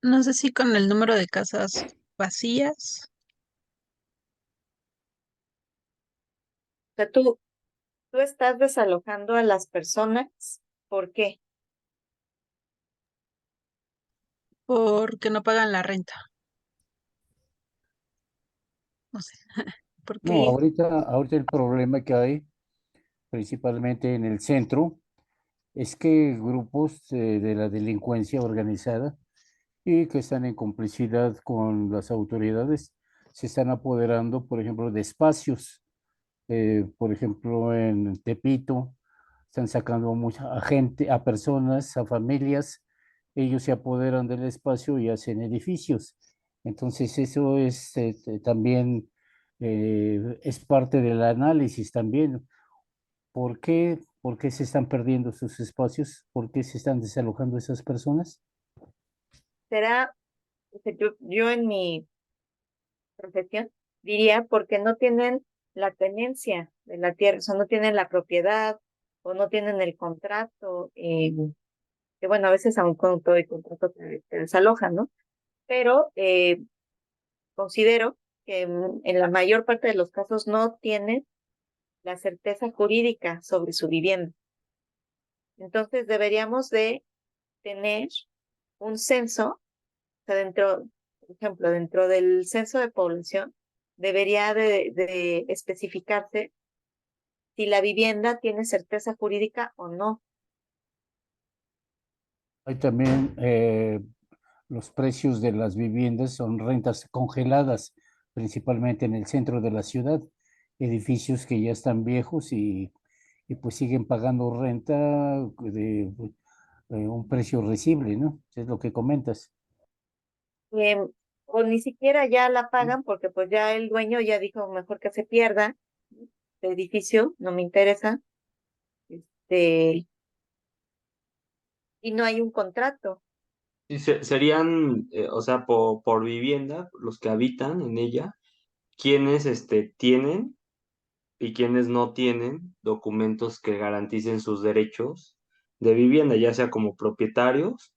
No sé si con el número de casas vacías, O sea, tú estás desalojando a las personas. ¿Por qué? porque no pagan la renta. No sé, No, porque ahorita el problema que hay, principalmente en el centro, es que grupos de la delincuencia organizada y que están en complicidad con las autoridades se están apoderando, por ejemplo, de espacios. Por ejemplo, en Tepito están sacando mucha a gente, a personas, a familias. Ellos se apoderan del espacio y hacen edificios. Entonces, eso es también es parte del análisis también. ¿Por qué se están perdiendo sus espacios? ¿Por qué se están desalojando esas personas? Será, o sea, yo en mi profesión diría porque no tienen la tenencia de la tierra, o sea, no tienen la propiedad o no tienen el contrato, que bueno, a veces aún con todo el contrato te desalojan, ¿no? Pero considero que en la mayor parte de los casos no tienen la certeza jurídica sobre su vivienda. Entonces deberíamos de tener un censo, o sea, por ejemplo, dentro del censo de población, debería de especificarse si la vivienda tiene certeza jurídica o no. Hay también los precios de las viviendas son rentas congeladas, principalmente en el centro de la ciudad, edificios que ya están viejos y pues siguen pagando renta de un precio recible, ¿no? Es lo que comentas. Em, o ni siquiera ya la pagan porque pues ya el dueño ya dijo mejor que se pierda el edificio, no me interesa, este, y no hay un contrato. Y serían, o sea, por vivienda, los que habitan en ella, quienes tienen y quienes no tienen documentos que garanticen sus derechos de vivienda, ya sea como propietarios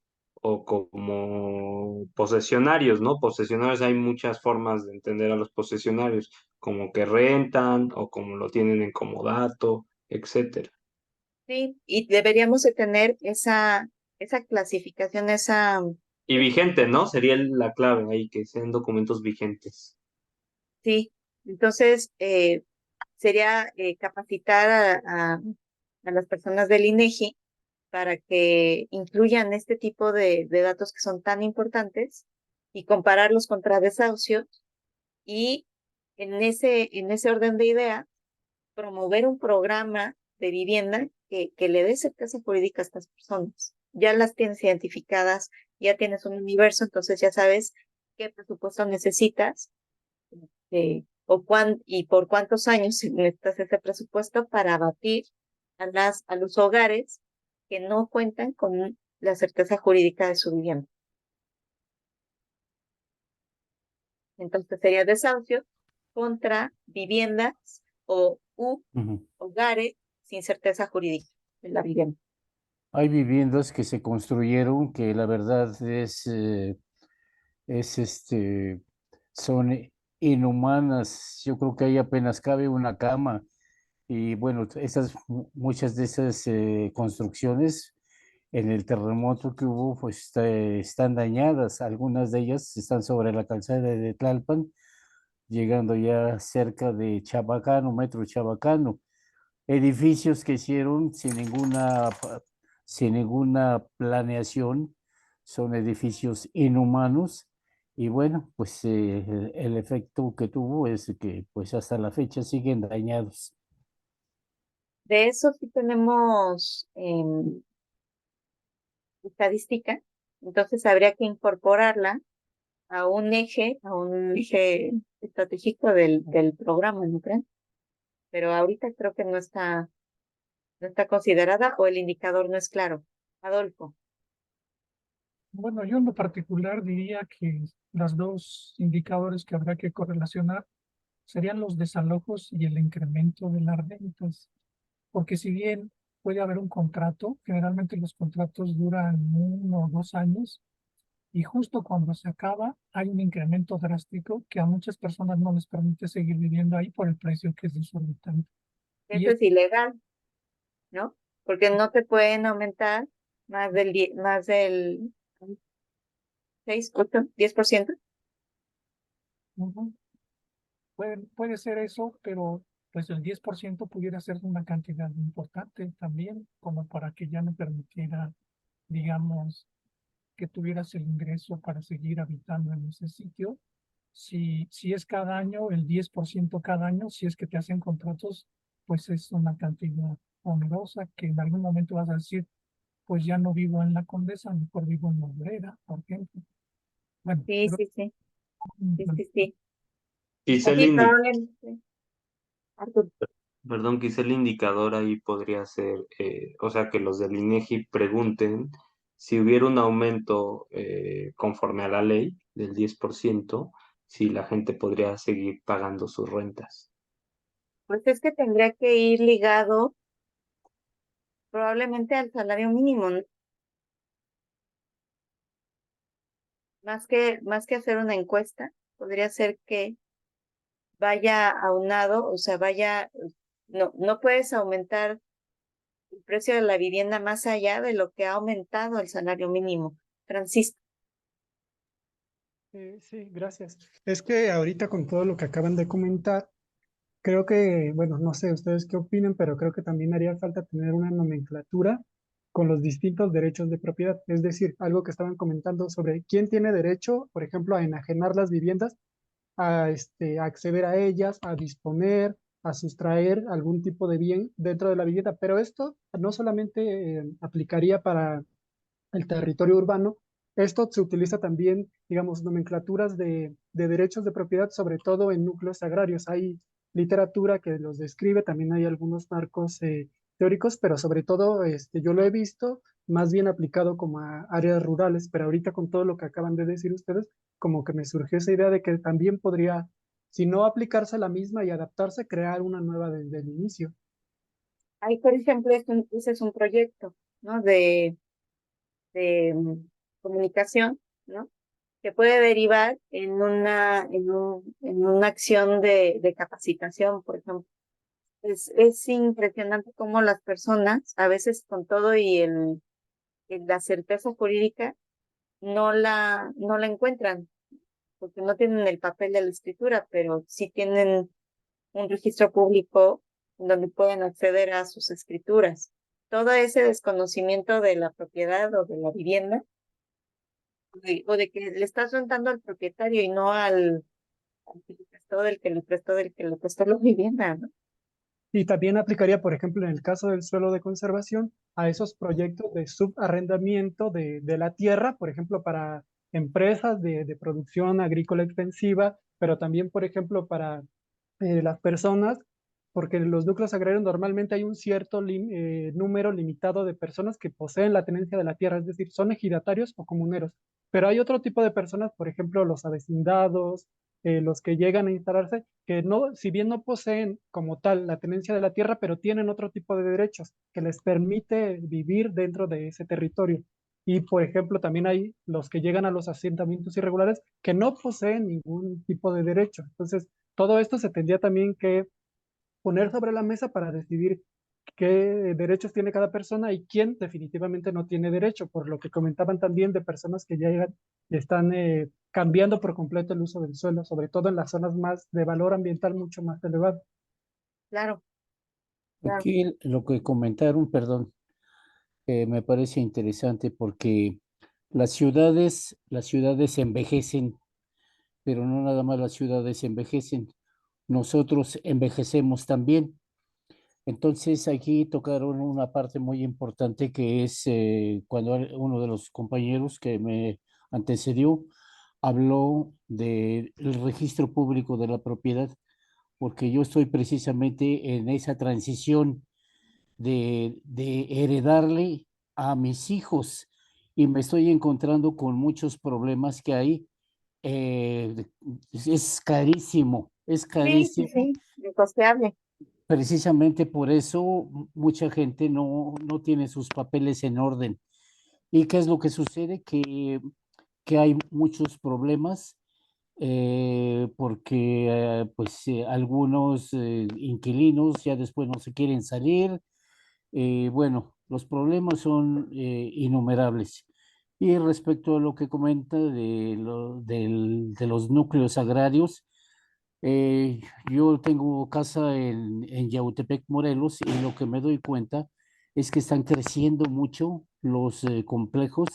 o como posesionarios, ¿no? Posesionarios, hay muchas formas de entender a los posesionarios, como que rentan o como lo tienen en comodato, etcétera. Sí, y deberíamos de tener esa clasificación, Y vigente, ¿no? Sería la clave ahí, que sean documentos vigentes. sí. Entonces, sería capacitar a las personas del INEGI para que incluyan este tipo de datos que son tan importantes y compararlos contra desahucios y en ese orden de ideas, promover un programa de vivienda que le dé certeza jurídica a estas personas. Ya las tienes identificadas, ya tienes un universo, entonces ya sabes qué presupuesto necesitas y por cuántos años necesitas ese presupuesto para abatir a los hogares que no cuentan con la certeza jurídica de su vivienda. Entonces sería desahucio contra viviendas u Ujú. hogares sin certeza jurídica de la vivienda. Hay viviendas que se construyeron que la verdad es son inhumanas. Yo creo que ahí apenas cabe una cama. Y bueno, muchas de esas construcciones en el terremoto que hubo, pues están dañadas. Algunas de ellas están sobre la calzada de Tlalpan, llegando ya cerca de Chabacano, Metro Chabacano. Edificios que hicieron sin ninguna planeación, son edificios inhumanos. Y bueno, pues el efecto que tuvo es que pues hasta la fecha siguen dañados. De eso sí tenemos estadística, entonces habría que incorporarla a un eje estratégico del programa, ¿no creen? Pero ahorita creo que no está considerada o el indicador no es claro. Adolfo, Bueno, yo en lo particular diría que los dos indicadores que habrá que correlacionar serían los desalojos y el incremento de las rentas, porque si bien puede haber un contrato, generalmente los contratos duran 1 o 2 años y justo cuando se acaba hay un incremento drástico que a muchas personas no les permite seguir viviendo ahí por el precio que es desorbitante. Y eso es es ilegal, ¿no? Porque no te pueden aumentar más del 6, 8, 10%. ujú, puede ser eso, pero pues el 10% pudiera ser una cantidad importante también, como para que ya no permitiera, digamos, que tuvieras el ingreso para seguir habitando en ese sitio. Si es cada año, el 10% cada año, si es que te hacen contratos, pues es una cantidad onerosa que en algún momento vas a decir, pues ya no vivo en la Condesa, mejor vivo en la Obrera, por ejemplo. Bueno, Sí, pero sí, sí, sí, ujú, sí, sí. Quizá Sí, probablemente. Arturo. perdón, quizá el indicador ahí podría ser, o sea, que los del INEGI pregunten si hubiera un aumento conforme a la ley del 10%, si la gente podría seguir pagando sus rentas. Pues es que tendría que ir ligado probablemente al salario mínimo, ¿no? Más que hacer una encuesta, podría ser que vaya aunado, o sea, no puedes aumentar el precio de la vivienda más allá de lo que ha aumentado el salario mínimo. Francisco, Sí, gracias. Es que ahorita con todo lo que acaban de comentar, creo que, bueno, no sé ustedes qué opinen, pero creo que también haría falta tener una nomenclatura con los distintos derechos de propiedad. Es decir, algo que estaban comentando sobre quién tiene derecho, por ejemplo, a enajenar las viviendas, a acceder a ellas, a disponer, a sustraer algún tipo de bien dentro de la vivienda. Pero esto no solamente aplicaría para el territorio urbano. Esto se utiliza también, digamos, nomenclaturas de derechos de propiedad, sobre todo en núcleos agrarios. Hay literatura que los describe, también hay algunos marcos teóricos, pero sobre todo yo lo he visto más bien aplicado como a áreas rurales, pero ahorita con todo lo que acaban de decir ustedes, como que me surgió esa idea de que también podría, si no aplicarse la misma y adaptarse, crear una nueva desde el inicio. ahí por ejemplo, ese es un proyecto, ¿no? De comunicación, ¿no? que puede derivar en una acción de capacitación, por ejemplo. Es impresionante cómo las personas, a veces con todo y la certeza jurídica, no la encuentran, porque no tienen el papel de la escritura, pero sí tienen un registro público donde pueden acceder a sus escrituras. Todo ese desconocimiento de la propiedad o de la vivienda, o de que le estás rentando al propietario y no al que le prestó, del que le prestó la vivienda, ¿no? Y también aplicaría, por ejemplo, en el caso del suelo de conservación, a esos proyectos de subarrendamiento de la tierra, por ejemplo, para empresas de producción agrícola extensiva, pero también, por ejemplo, para las personas, porque en los núcleos agrarios normalmente hay un cierto número limitado de personas que poseen la tenencia de la tierra, es decir, son ejidatarios o comuneros. Pero hay otro tipo de personas, por ejemplo, los avecindados, los que llegan a instalarse, que no, si bien no poseen como tal la tenencia de la tierra, pero tienen otro tipo de derechos que les permite vivir dentro de ese territorio. Y, por ejemplo, también hay los que llegan a los asentamientos irregulares que no poseen ningún tipo de derecho. Entonces, todo esto se tendría también que poner sobre la mesa para decidir qué derechos tiene cada persona y quién definitivamente no tiene derecho, por lo que comentaban también de personas que ya están cambiando por completo el uso del suelo, sobre todo en las zonas más de valor ambiental mucho más elevado. Claro, claro. Aquí lo que comentaron, perdón, me parece interesante porque las ciudades envejecen, pero no nada más las ciudades envejecen, nosotros envejecemos también. Entonces aquí tocaron una parte muy importante que es cuando uno de los compañeros que me antecedió habló del registro público de la propiedad, porque yo estoy precisamente en esa transición de heredarle a mis hijos y me estoy encontrando con muchos problemas que hay. eh, es Sí, sí, carísimo. sí, incosteable. Precisamente por eso mucha gente no tiene sus papeles en orden. ¿Y qué es lo que sucede? Que hay muchos problemas porque pues algunos inquilinos ya después no se quieren salir. Bueno, los problemas son innumerables. Y respecto a lo que comenta de los núcleos agrarios, eh, yo tengo casa en Yautepec, Morelos, y lo que me doy cuenta es que están creciendo mucho los complejos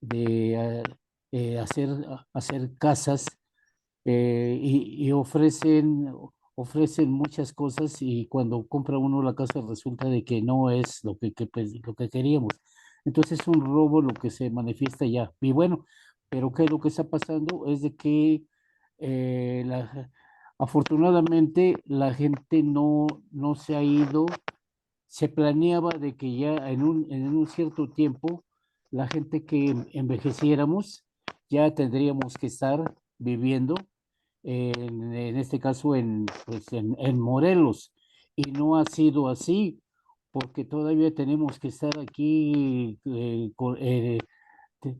de hacer casas y ofrecen muchas cosas y cuando compra uno la casa resulta de que no es pues, lo que queríamos. Entonces es un robo lo que se manifiesta ya. Y bueno, pero ¿qué es lo que está pasando? Es de que afortunadamente la gente no se ha ido. Se planeaba de que ya en un cierto tiempo la gente que envejeciéramos ya tendríamos que estar viviendo en este caso pues, en Morelos, y no ha sido así, porque todavía tenemos que estar aquí,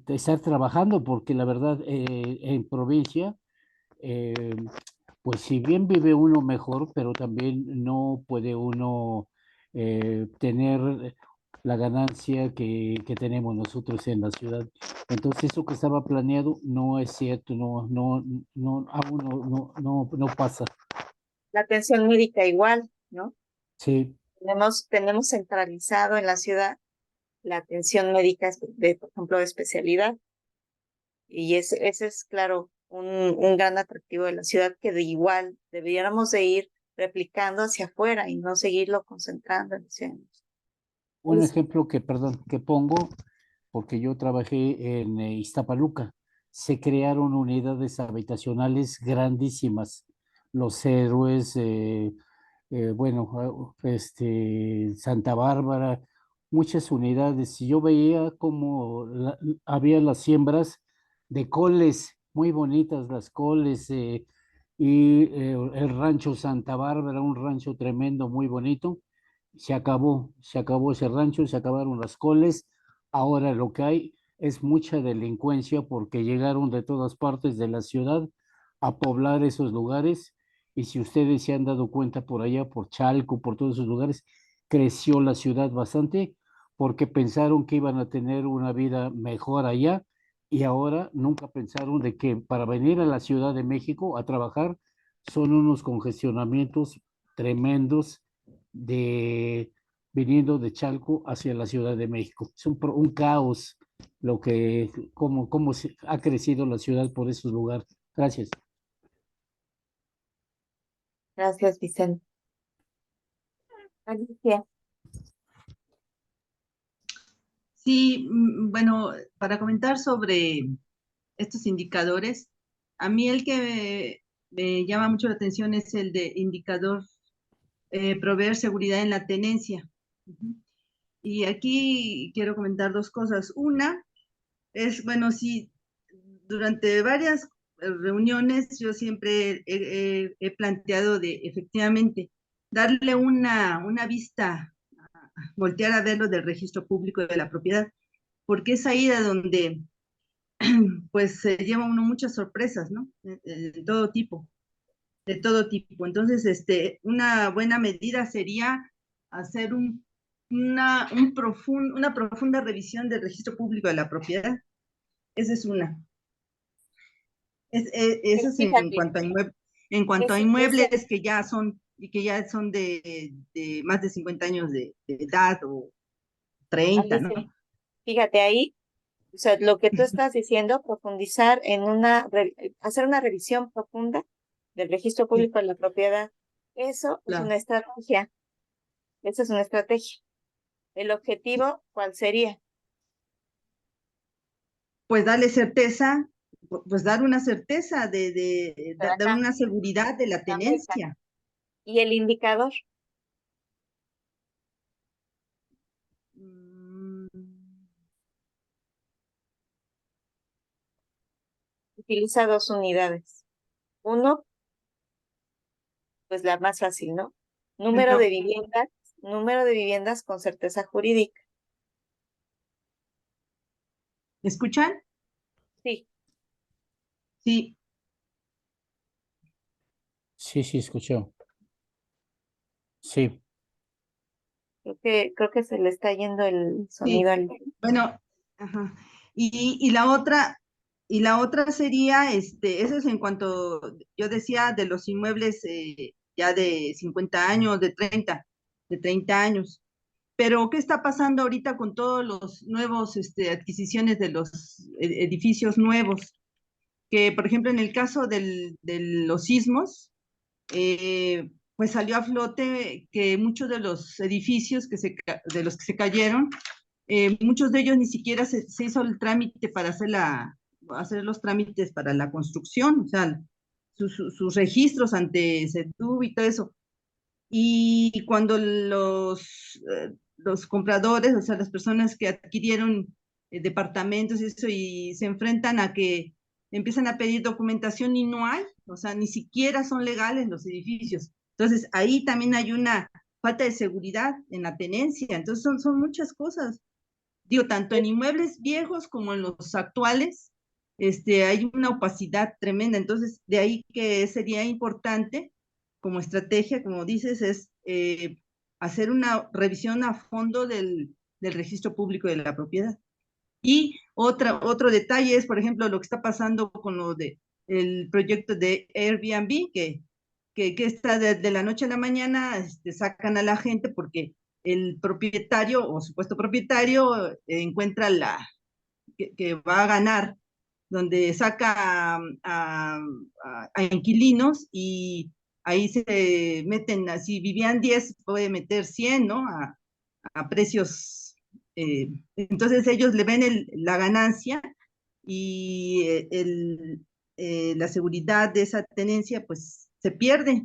estar trabajando, porque la verdad en provincia, eh, pues si bien vive uno mejor, pero también no puede uno tener la ganancia que tenemos nosotros en la ciudad. Entonces eso que estaba planeado no es cierto, aún no pasa. La atención médica igual, ¿no? Sí, Tenemos centralizado en la ciudad la atención médica por ejemplo, de especialidad. Y ese es, claro, un gran atractivo de la ciudad que de igual deberíamos de ir replicando hacia afuera y no seguirlo concentrando en la ciudad. un ejemplo perdón, que pongo, porque yo trabajé en Iztapaluca, se crearon unidades habitacionales grandísimas, los héroes, bueno, Santa Bárbara, muchas unidades. Y yo veía como había las siembras de coles, muy bonitas las coles, y el rancho Santa Bárbara, un rancho tremendo, muy bonito. Se acabó ese rancho, se acabaron las coles. Ahora lo que hay es mucha delincuencia porque llegaron de todas partes de la ciudad a poblar esos lugares. Y si ustedes se han dado cuenta por allá, por Chalco, por todos esos lugares, creció la ciudad bastante porque pensaron que iban a tener una vida mejor allá y ahora nunca pensaron de que para venir a la Ciudad de México a trabajar son unos congestionamientos tremendos de viniendo de Chalco hacia la Ciudad de México. Es un caos lo que, cómo ha crecido la ciudad por esos lugares. Gracias. Gracias, Vicente. Alicia. Sí, bueno, para comentar sobre estos indicadores, a mí el que me llama mucho la atención es el de indicador proveer seguridad en la tenencia. Y aquí quiero comentar dos cosas. Una es, bueno, sí, durante varias reuniones yo siempre he planteado de efectivamente darle una vista, voltear a ver lo del registro público de la propiedad, porque es ahí de donde pues se lleva uno muchas sorpresas, ¿no? De todo tipo, de todo tipo. Entonces, una buena medida sería hacer una profunda revisión del registro público de la propiedad. Esa es una. Eso es Fíjate, en cuanto a ese, inmuebles que ya son de más de 50 años de edad o 30, ¿no? Alicia, fíjate ahí, o sea, lo que tú estás diciendo, profundizar en hacer una revisión profunda del registro Sí, público de la propiedad, eso es claro. una estrategia, eso es una estrategia. El objetivo, ¿cuál sería? Pues darle certeza, pues dar una certeza Pero dar acá, una seguridad de la la meta. tenencia. Y el indicador, Mm, utiliza dos unidades. Uno, pues la más fácil, ¿no? Número de Pero, viviendas, número de viviendas con certeza jurídica. ¿me escuchan? Sí, Sí, Sí, sí, escuchó. Sí, creo que se le está yendo el sí. sonido al. Bueno, ajá. Y la otra sería, eso es en cuanto, yo decía, de los inmuebles ya de 50 años, de 30 años. Pero, ¿qué está pasando ahorita con todos los nuevos adquisiciones de los edificios nuevos? Que, por ejemplo, en el caso de los sismos, pues salió a flote que muchos de los edificios de los que se cayeron, muchos de ellos ni siquiera se hizo el trámite para hacer los trámites para la construcción, o sea, sus registros ante SEDUB y todo eso. Y cuando los compradores, o sea, las personas que adquirieron departamentos y eso, y se enfrentan a que empiezan a pedir documentación y no hay, o sea, ni siquiera son legales los edificios. Entonces, ahí también hay una falta de seguridad en la tenencia. Entonces, son muchas cosas. Digo, tanto en inmuebles viejos como en los actuales, hay una opacidad tremenda. Entonces, de ahí que sería importante como estrategia, como dices, es hacer una revisión a fondo del registro público de la propiedad. Y otro detalle es, por ejemplo, lo que está pasando con lo de el proyecto de Airbnb, que está de la noche a la mañana, sacan a la gente porque el propietario o supuesto propietario encuentra que va a ganar, donde saca a inquilinos y ahí se meten, así vivían 10, puede meter 100, ¿no? A precios. Entonces ellos le ven la ganancia y la seguridad de esa tenencia pues se pierde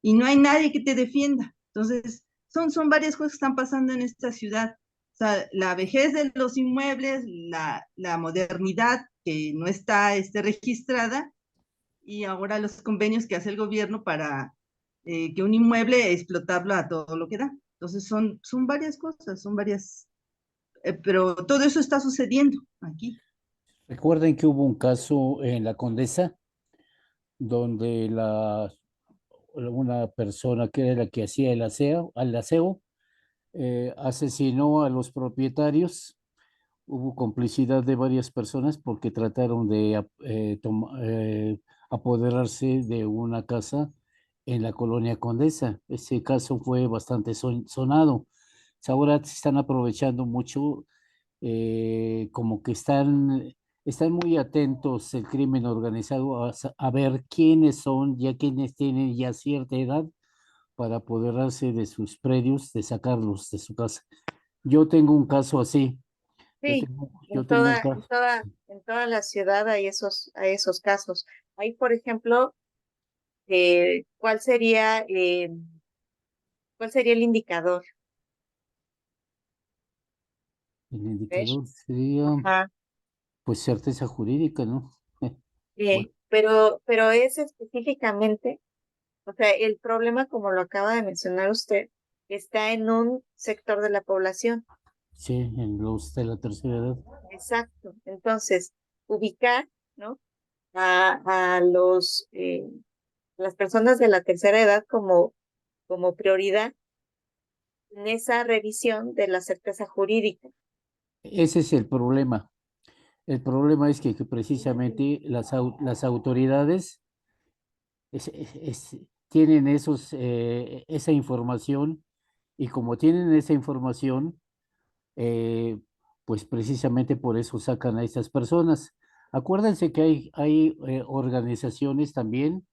y no hay nadie que te defienda. Entonces son varias cosas que están pasando en esta ciudad. O sea, la vejez de los inmuebles, la modernidad que no está registrada y ahora los convenios que hace el gobierno para que un inmueble explotarlo a todo lo que da. Entonces son varias cosas, son varias pero todo eso está sucediendo aquí. Recuerden que hubo un caso en la Condesa donde una persona que era la que hacía el aseo, asesinó a los propietarios. Hubo complicidad de varias personas porque trataron de apoderarse de una casa en la colonia Condesa. Ese caso fue bastante sonado. Ahora se están aprovechando mucho, como que están muy atentos el crimen organizado a ver quiénes son, ya quienes tienen ya cierta edad para apoderarse de sus predios, de sacarlos de su casa. Yo tengo un caso así. Sí, Yo tengo un caso. en toda la ciudad hay esos casos. Hay, por ejemplo, ¿cuál sería el indicador? El ¿Ves? indicador sería, Ajá. pues, certeza jurídica, ¿no? Bueno, Pero es específicamente, o sea, el problema, como lo acaba de mencionar usted, está en un sector de la población. sí, en los de la tercera edad. Exacto. Entonces, ubicar, ¿no? A los, las personas de la tercera edad como prioridad en esa revisión de la certeza jurídica. Ese es el problema. El problema es que precisamente las autoridades tienen esa información, y como tienen esa información, eh, pues precisamente por eso sacan a estas personas. Acuérdense que hay organizaciones también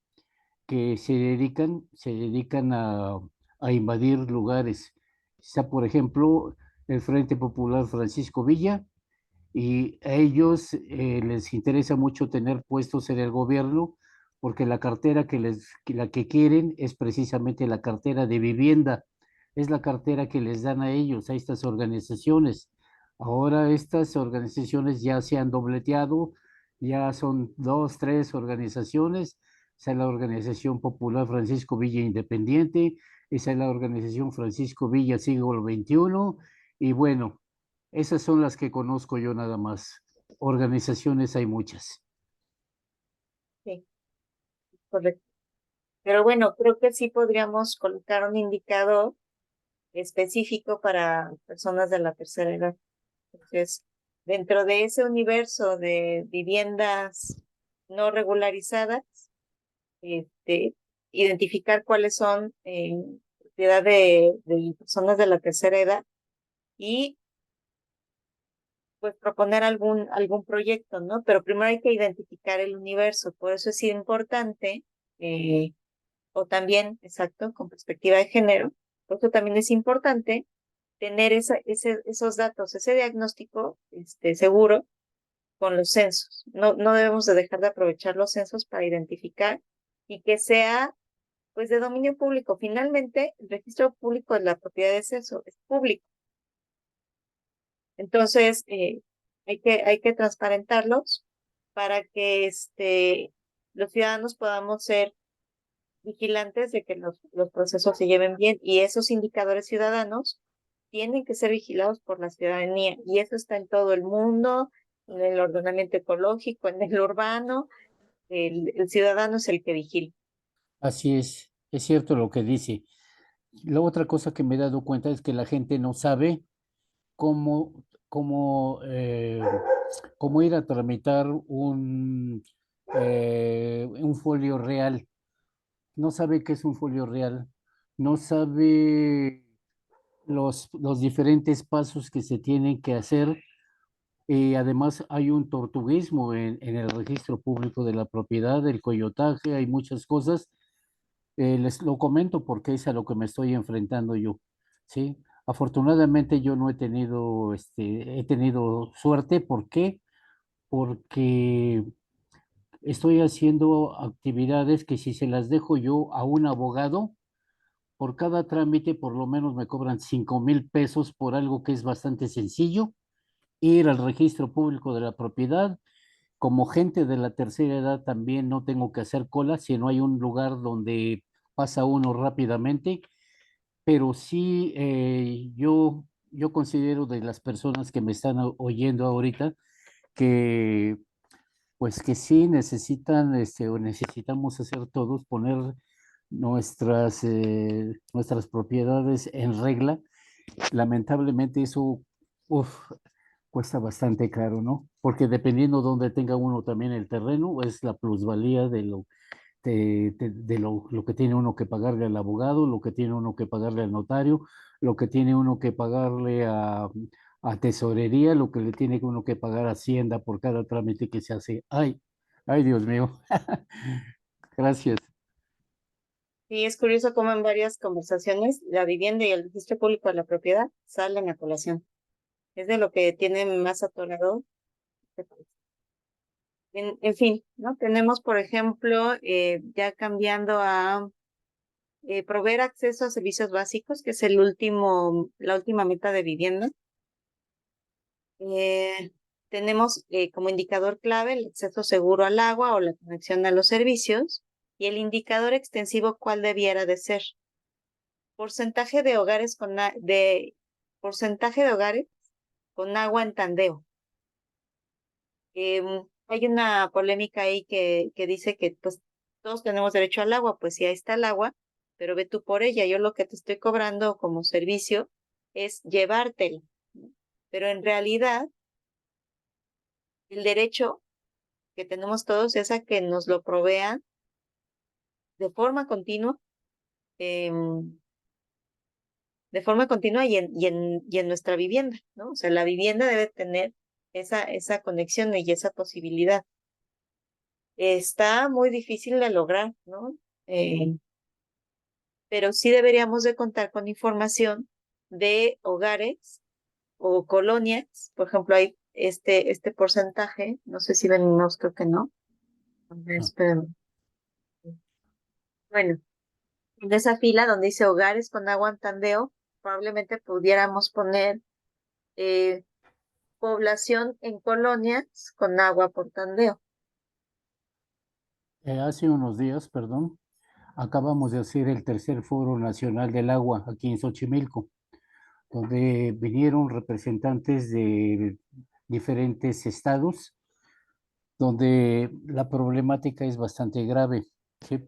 que se dedican a invadir lugares. Está, por ejemplo, el Frente Popular Francisco Villa, y a ellos les interesa mucho tener puestos en el gobierno porque la cartera la que quieren es precisamente la cartera de vivienda. Es la cartera que les dan a ellos, a estas organizaciones. Ahora estas organizaciones ya se han dobleteado, ya son dos, tres organizaciones. Esa es la Organización Popular Francisco Villa Independiente, esa es la Organización Francisco Villa Siglo XXI, y bueno, esas son las que conozco yo nada más. Organizaciones hay muchas. Sí, correcto. Pero bueno, creo que sí podríamos colocar un indicador específico para personas de la tercera edad. Entonces, dentro de ese universo de viviendas no regularizadas, este, identificar cuáles son propiedad de personas de la tercera edad y pues proponer algún proyecto, ¿no? Pero primero hay que identificar el universo, por eso es importante, eh, o también, exacto, con perspectiva de género, por eso también es importante tener esos datos, ese diagnóstico seguro con los censos. No debemos de dejar de aprovechar los censos para identificar y que sea pues de dominio público. Finalmente, el registro público de la propiedad de censo es público. Entonces, hay que transparentarlos para que los ciudadanos podamos ser vigilantes de que los procesos se lleven bien y esos indicadores ciudadanos tienen que ser vigilados por la ciudadanía y eso está en todo el mundo, en el ordenamiento ecológico, en el urbano, el ciudadano es el que vigila. Así es cierto lo que dice. La otra cosa que me he dado cuenta es que la gente no sabe cómo, cómo, eh, cómo ir a tramitar un folio real. No sabe qué es un folio real, no sabe los diferentes pasos que se tienen que hacer. Además, hay un tortuguismo en el registro público de la propiedad, el coyotaje, hay muchas cosas. Les lo comento porque es a lo que me estoy enfrentando yo, ¿sí? Afortunadamente yo no he tenido suerte. ¿Por qué? Porque estoy haciendo actividades que si se las dejo yo a un abogado, por cada trámite por lo menos me cobran 5,000 pesos por algo que es bastante sencillo: ir al registro público de la propiedad. Como gente de la tercera edad también no tengo que hacer cola si no hay un lugar donde pasa uno rápidamente, pero sí, yo yo considero de las personas que me están oyendo ahorita que pues que sí necesitan, o necesitamos hacer todos, poner nuestras propiedades en regla. Lamentablemente eso, uf, cuesta bastante caro, ¿no? Porque dependiendo dónde tenga uno también el terreno, es la plusvalía de lo que tiene uno que pagarle al abogado, lo que tiene uno que pagarle al notario, lo que tiene uno que pagarle a tesorería, lo que le tiene uno que pagar a Hacienda por cada trámite que se hace. Ay, ay, Dios mío. Gracias. Y es curioso cómo en varias conversaciones la vivienda y el registro público de la propiedad salen a colación. Es de lo que tiene más atorado este país. En fin, ¿no? Tenemos, por ejemplo, ya cambiando a proveer acceso a servicios básicos, que es la última meta de vivienda. Tenemos como indicador clave el acceso seguro al agua o la conexión a los servicios, y el indicador extensivo, ¿cuál debiera de ser? Porcentaje de hogares porcentaje de hogares con agua en tandeo. Hay una polémica ahí que dice que pues todos tenemos derecho al agua, pues sí, ahí está el agua, pero ve tú por ella. Yo lo que te estoy cobrando como servicio es llevártela, ¿no? Pero en realidad el derecho que tenemos todos es a que nos lo provean de forma continua, em, y en nuestra vivienda, ¿no? O sea, la vivienda debe tener esa conexión y esa posibilidad. Está muy difícil de lograr, ¿no? Pero sí deberíamos de contar con información de hogares o colonias. Por ejemplo, hay este porcentaje, no sé si venimos, creo que no. A ver, Ah, espérame. Bueno, en esa fila donde dice hogares con agua en tandeo, probablemente pudiéramos poner eh, población en colonias con agua por tandeo. hace unos días, perdón, acabamos de hacer el tercer Foro Nacional del Agua aquí en Xochimilco, donde vinieron representantes de diferentes estados, donde la problemática es bastante grave, ¿sí?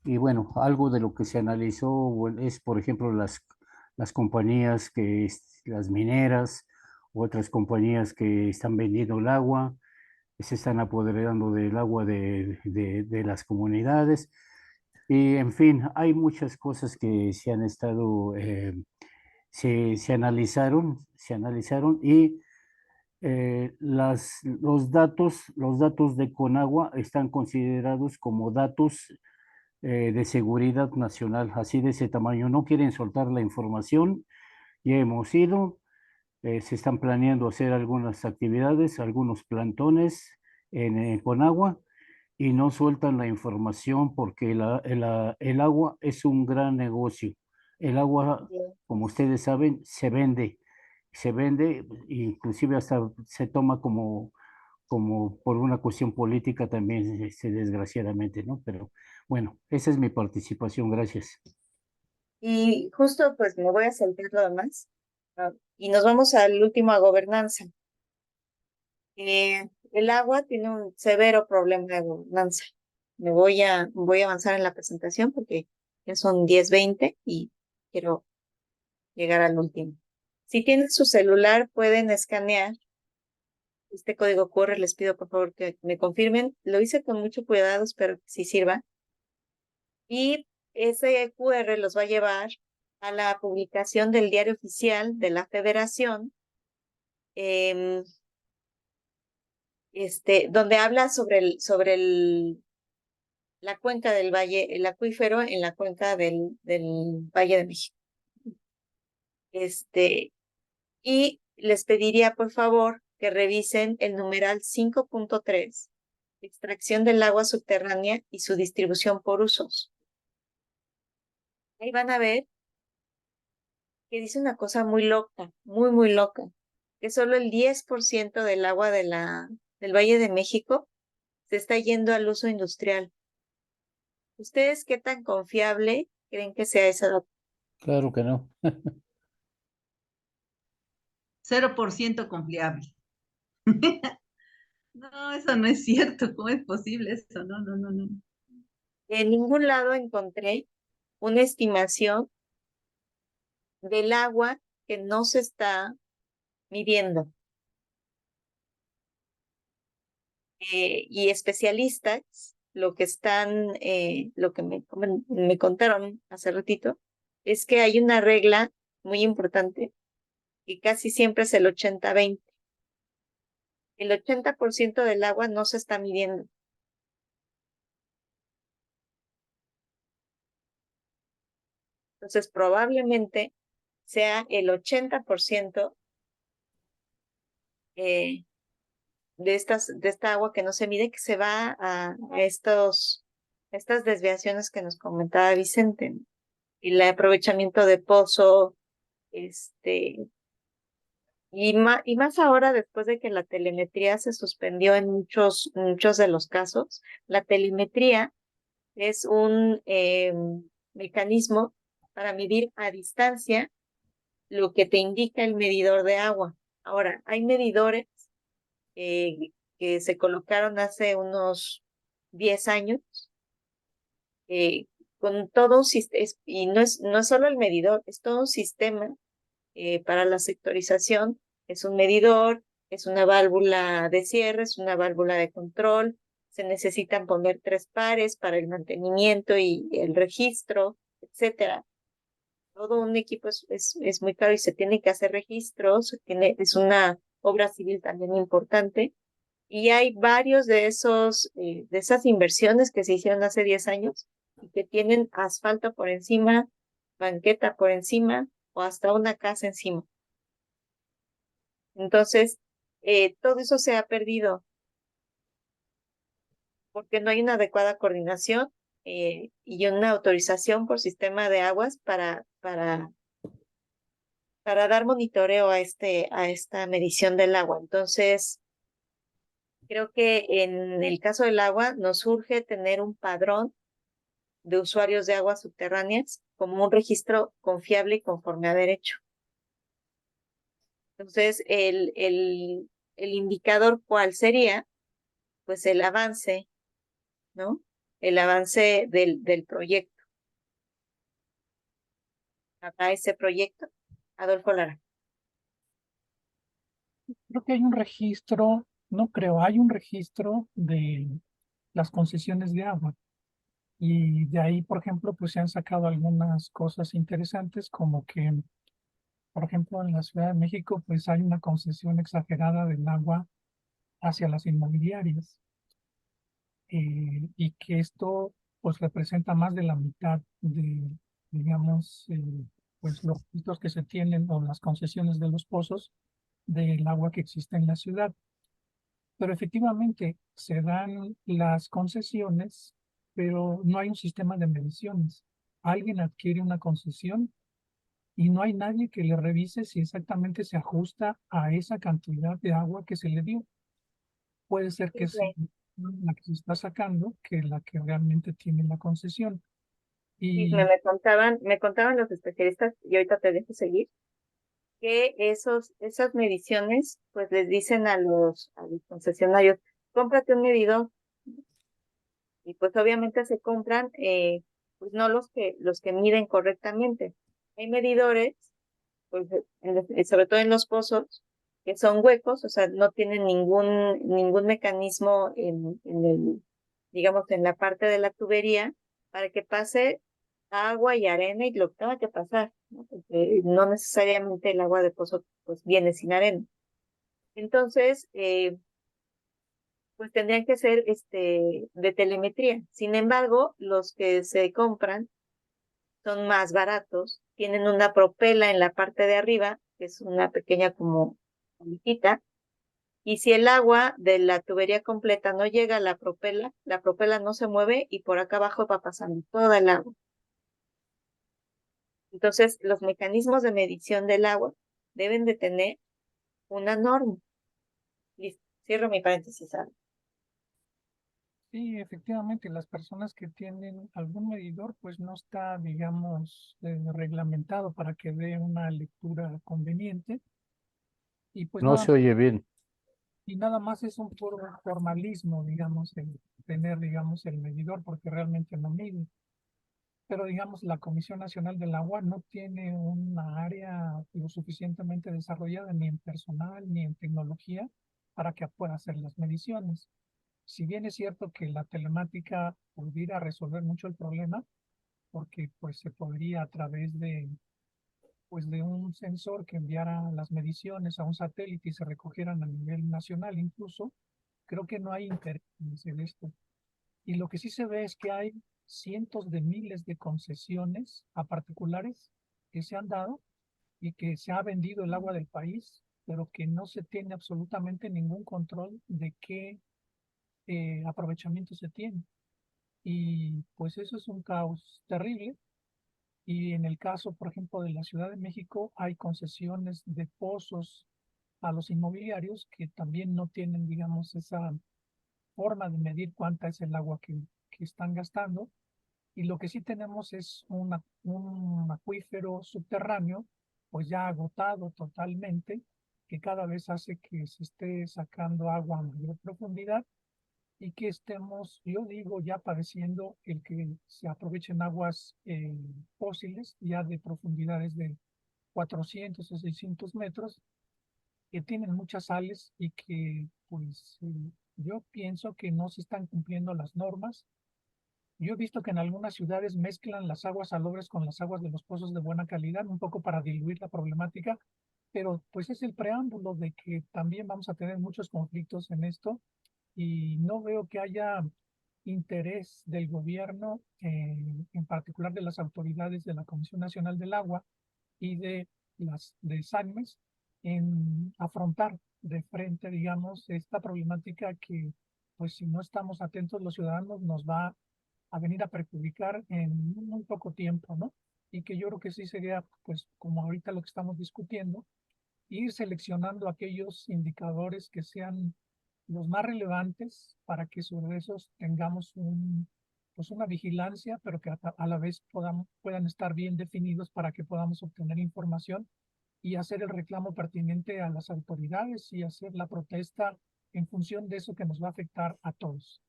Y bueno, algo de lo que se analizó bueno, es, por ejemplo, las compañías las mineras, u otras compañías que están vendiendo el agua, que se están apoderando del agua de las comunidades. Y en fin, hay muchas cosas que se han estado, se analizaron y los datos de Conagua están considerados como datos de seguridad nacional, así de ese tamaño. No quieren soltar la información, ya hemos ido, se están planeando hacer algunas actividades, algunos plantones en Conagua y no sueltan la información porque el agua es un gran negocio. El agua, como ustedes saben, se vende, inclusive hasta se toma como por una cuestión política también, desgraciadamente, ¿no? Pero bueno, esa es mi participación, gracias. Y justo pues me voy a saltar lo demás, y nos vamos al último, a gobernanza. El agua tiene un severo problema de gobernanza. Voy a avanzar en la presentación porque ya son 10:20 y quiero llegar al último. Si tienen su celular, pueden escanear este código QR. Les pido por favor que me confirmen. Lo hice con mucho cuidado, espero que sí sirva. Y ese QR los va a llevar a la publicación del Diario Oficial de la Federación, em, donde habla sobre la cuenca del Valle, el acuífero en la cuenca del Valle de México. Y les pediría por favor que revisen el numeral 5.3, extracción del agua subterránea y su distribución por usos. Ahí van a ver que dice una cosa muy loca, muy, muy loca, que solo el 10% del agua del Valle de México se está yendo al uso industrial. ¿Ustedes qué tan confiable creen que sea esa dato? Claro que no. 0% confiable. No, eso no es cierto. ¿Cómo es posible eso? No, no, no, no. En ningún lado encontré una estimación del agua que no se está midiendo. Y especialistas, lo que me contaron hace ratito, es que hay una regla muy importante que casi siempre es el 80-20. El 80% del agua no se está midiendo. Entonces, probablemente sea el 80% de esta agua que no se mide, que se va a estas desviaciones que nos comentaba Vicente, ¿no? Y el aprovechamiento de pozo, y más ahora después de que la telemetría se suspendió en muchos de los casos. La telemetría es un mecanismo para medir a distancia lo que te indica el medidor de agua. Ahora, hay medidores que se colocaron hace unos 10 años con todo un sistema, y no es solo el medidor, es todo un sistema para la sectorización. Es un medidor, es una válvula de cierre, es una válvula de control. Se necesitan poner 3 pares para el mantenimiento y el registro, etcétera. Todo un equipo es muy caro y se tiene que hacer registros, es una obra civil también importante. Y hay varios de esas inversiones que se hicieron hace 10 años y que tienen asfalto por encima, banqueta por encima o hasta una casa encima. Entonces, todo eso se ha perdido porque no hay una adecuada coordinación y una autorización por sistema de aguas para dar monitoreo a esta medición del agua. Entonces, creo que en el caso del agua nos urge tener un padrón de usuarios de aguas subterráneas como un registro confiable y conforme a derecho. Entonces, el indicador, ¿cuál sería? Pues el avance, ¿no? El avance del proyecto. ¿Habrá ese proyecto? Adolfo Lara. Creo que hay un registro, no creo, hay un registro de las concesiones de agua. Y de ahí, por ejemplo, pues se han sacado algunas cosas interesantes, como que, por ejemplo, en la Ciudad de México, pues hay una concesión exagerada del agua hacia las inmobiliarias. Y que esto, pues, representa más de la mitad de, digamos, pues, los registros que se tienen o las concesiones de los pozos del agua que existe en la ciudad. Pero efectivamente se dan las concesiones, pero no hay un sistema de mediciones. Alguien adquiere una concesión y no hay nadie que le revise si exactamente se ajusta a esa cantidad de agua que se le dio. Puede ser que sea la que se está sacando que la que realmente tiene la concesión. Sí, Y me contaban los especialistas, y ahorita te dejo seguir, que esas mediciones, pues les dicen a los concesionarios, cómprate un medidor, y pues obviamente se compran, pues no los que miden correctamente. Hay medidores, pues sobre todo en los pozos, que son huecos, o sea, no tienen ningún mecanismo digamos, en la parte de la tubería para que pase agua y arena y lo que tenga que pasar, ¿no? Porque no necesariamente el agua de pozo pues viene sin arena. Entonces, pues tendrían que ser de telemetría. Sin embargo, los que se compran son más baratos, tienen una propela en la parte de arriba, que es una pequeña como bombillita, y si el agua de la tubería completa no llega a la propela no se mueve y por acá abajo va pasando toda el agua. Entonces, los mecanismos de medición del agua deben de tener una norma. Listo, cierro mi paréntesis. ¿Sabes? sí, efectivamente, las personas que tienen algún medidor, pues no está, digamos, reglamentado para que dé una lectura conveniente. Y pues No se oye bien. nada más es un puro formalismo, digamos, el tener, digamos, el medidor, porque realmente no mide. Pero, digamos, la Comisión Nacional del Agua no tiene una área lo suficientemente desarrollada ni en personal ni en tecnología para que pueda hacer las mediciones. Si bien es cierto que la telemática pudiera resolver mucho el problema, porque pues se podría a través de un sensor que enviara las mediciones a un satélite y se recogieran a nivel nacional incluso, creo que no hay interés en hacer esto. Y lo que sí se ve es que hay cientos de miles de concesiones a particulares que se han dado y que se ha vendido el agua del país, pero que no se tiene absolutamente ningún control de qué aprovechamiento se tiene. Y pues eso es un caos terrible. Y en el caso, por ejemplo, de la Ciudad de México, hay concesiones de pozos a los inmobiliarios que también no tienen, digamos, esa forma de medir cuánta es el agua que están gastando. Y lo que sí tenemos es un acuífero subterráneo, pues ya agotado totalmente, que cada vez hace que se esté sacando agua a mayor profundidad y que estemos, yo digo, ya padeciendo el que se aprovechen aguas fósiles ya de profundidades de 400 o 600 metros, que tienen muchas sales y que pues yo pienso que no se están cumpliendo las normas. Yo he visto que en algunas ciudades mezclan las aguas salobres con las aguas de los pozos de buena calidad, un poco para diluir la problemática, pero pues es el preámbulo de que también vamos a tener muchos conflictos en esto y no veo que haya interés del gobierno, en particular de las autoridades de la Comisión Nacional del Agua y de las de SACMES, en afrontar de frente, digamos, esta problemática que, pues si no estamos atentos los ciudadanos, nos va a venir a perjudicar en muy poco tiempo, ¿no? Y que yo creo que sí sería, pues como ahorita lo que estamos discutiendo, ir seleccionando aquellos indicadores que sean los más relevantes para que sobre esos tengamos pues una vigilancia, pero que a la vez puedan estar bien definidos para que podamos obtener información y hacer el reclamo pertinente a las autoridades y hacer la protesta en función de eso que nos va a afectar a todos.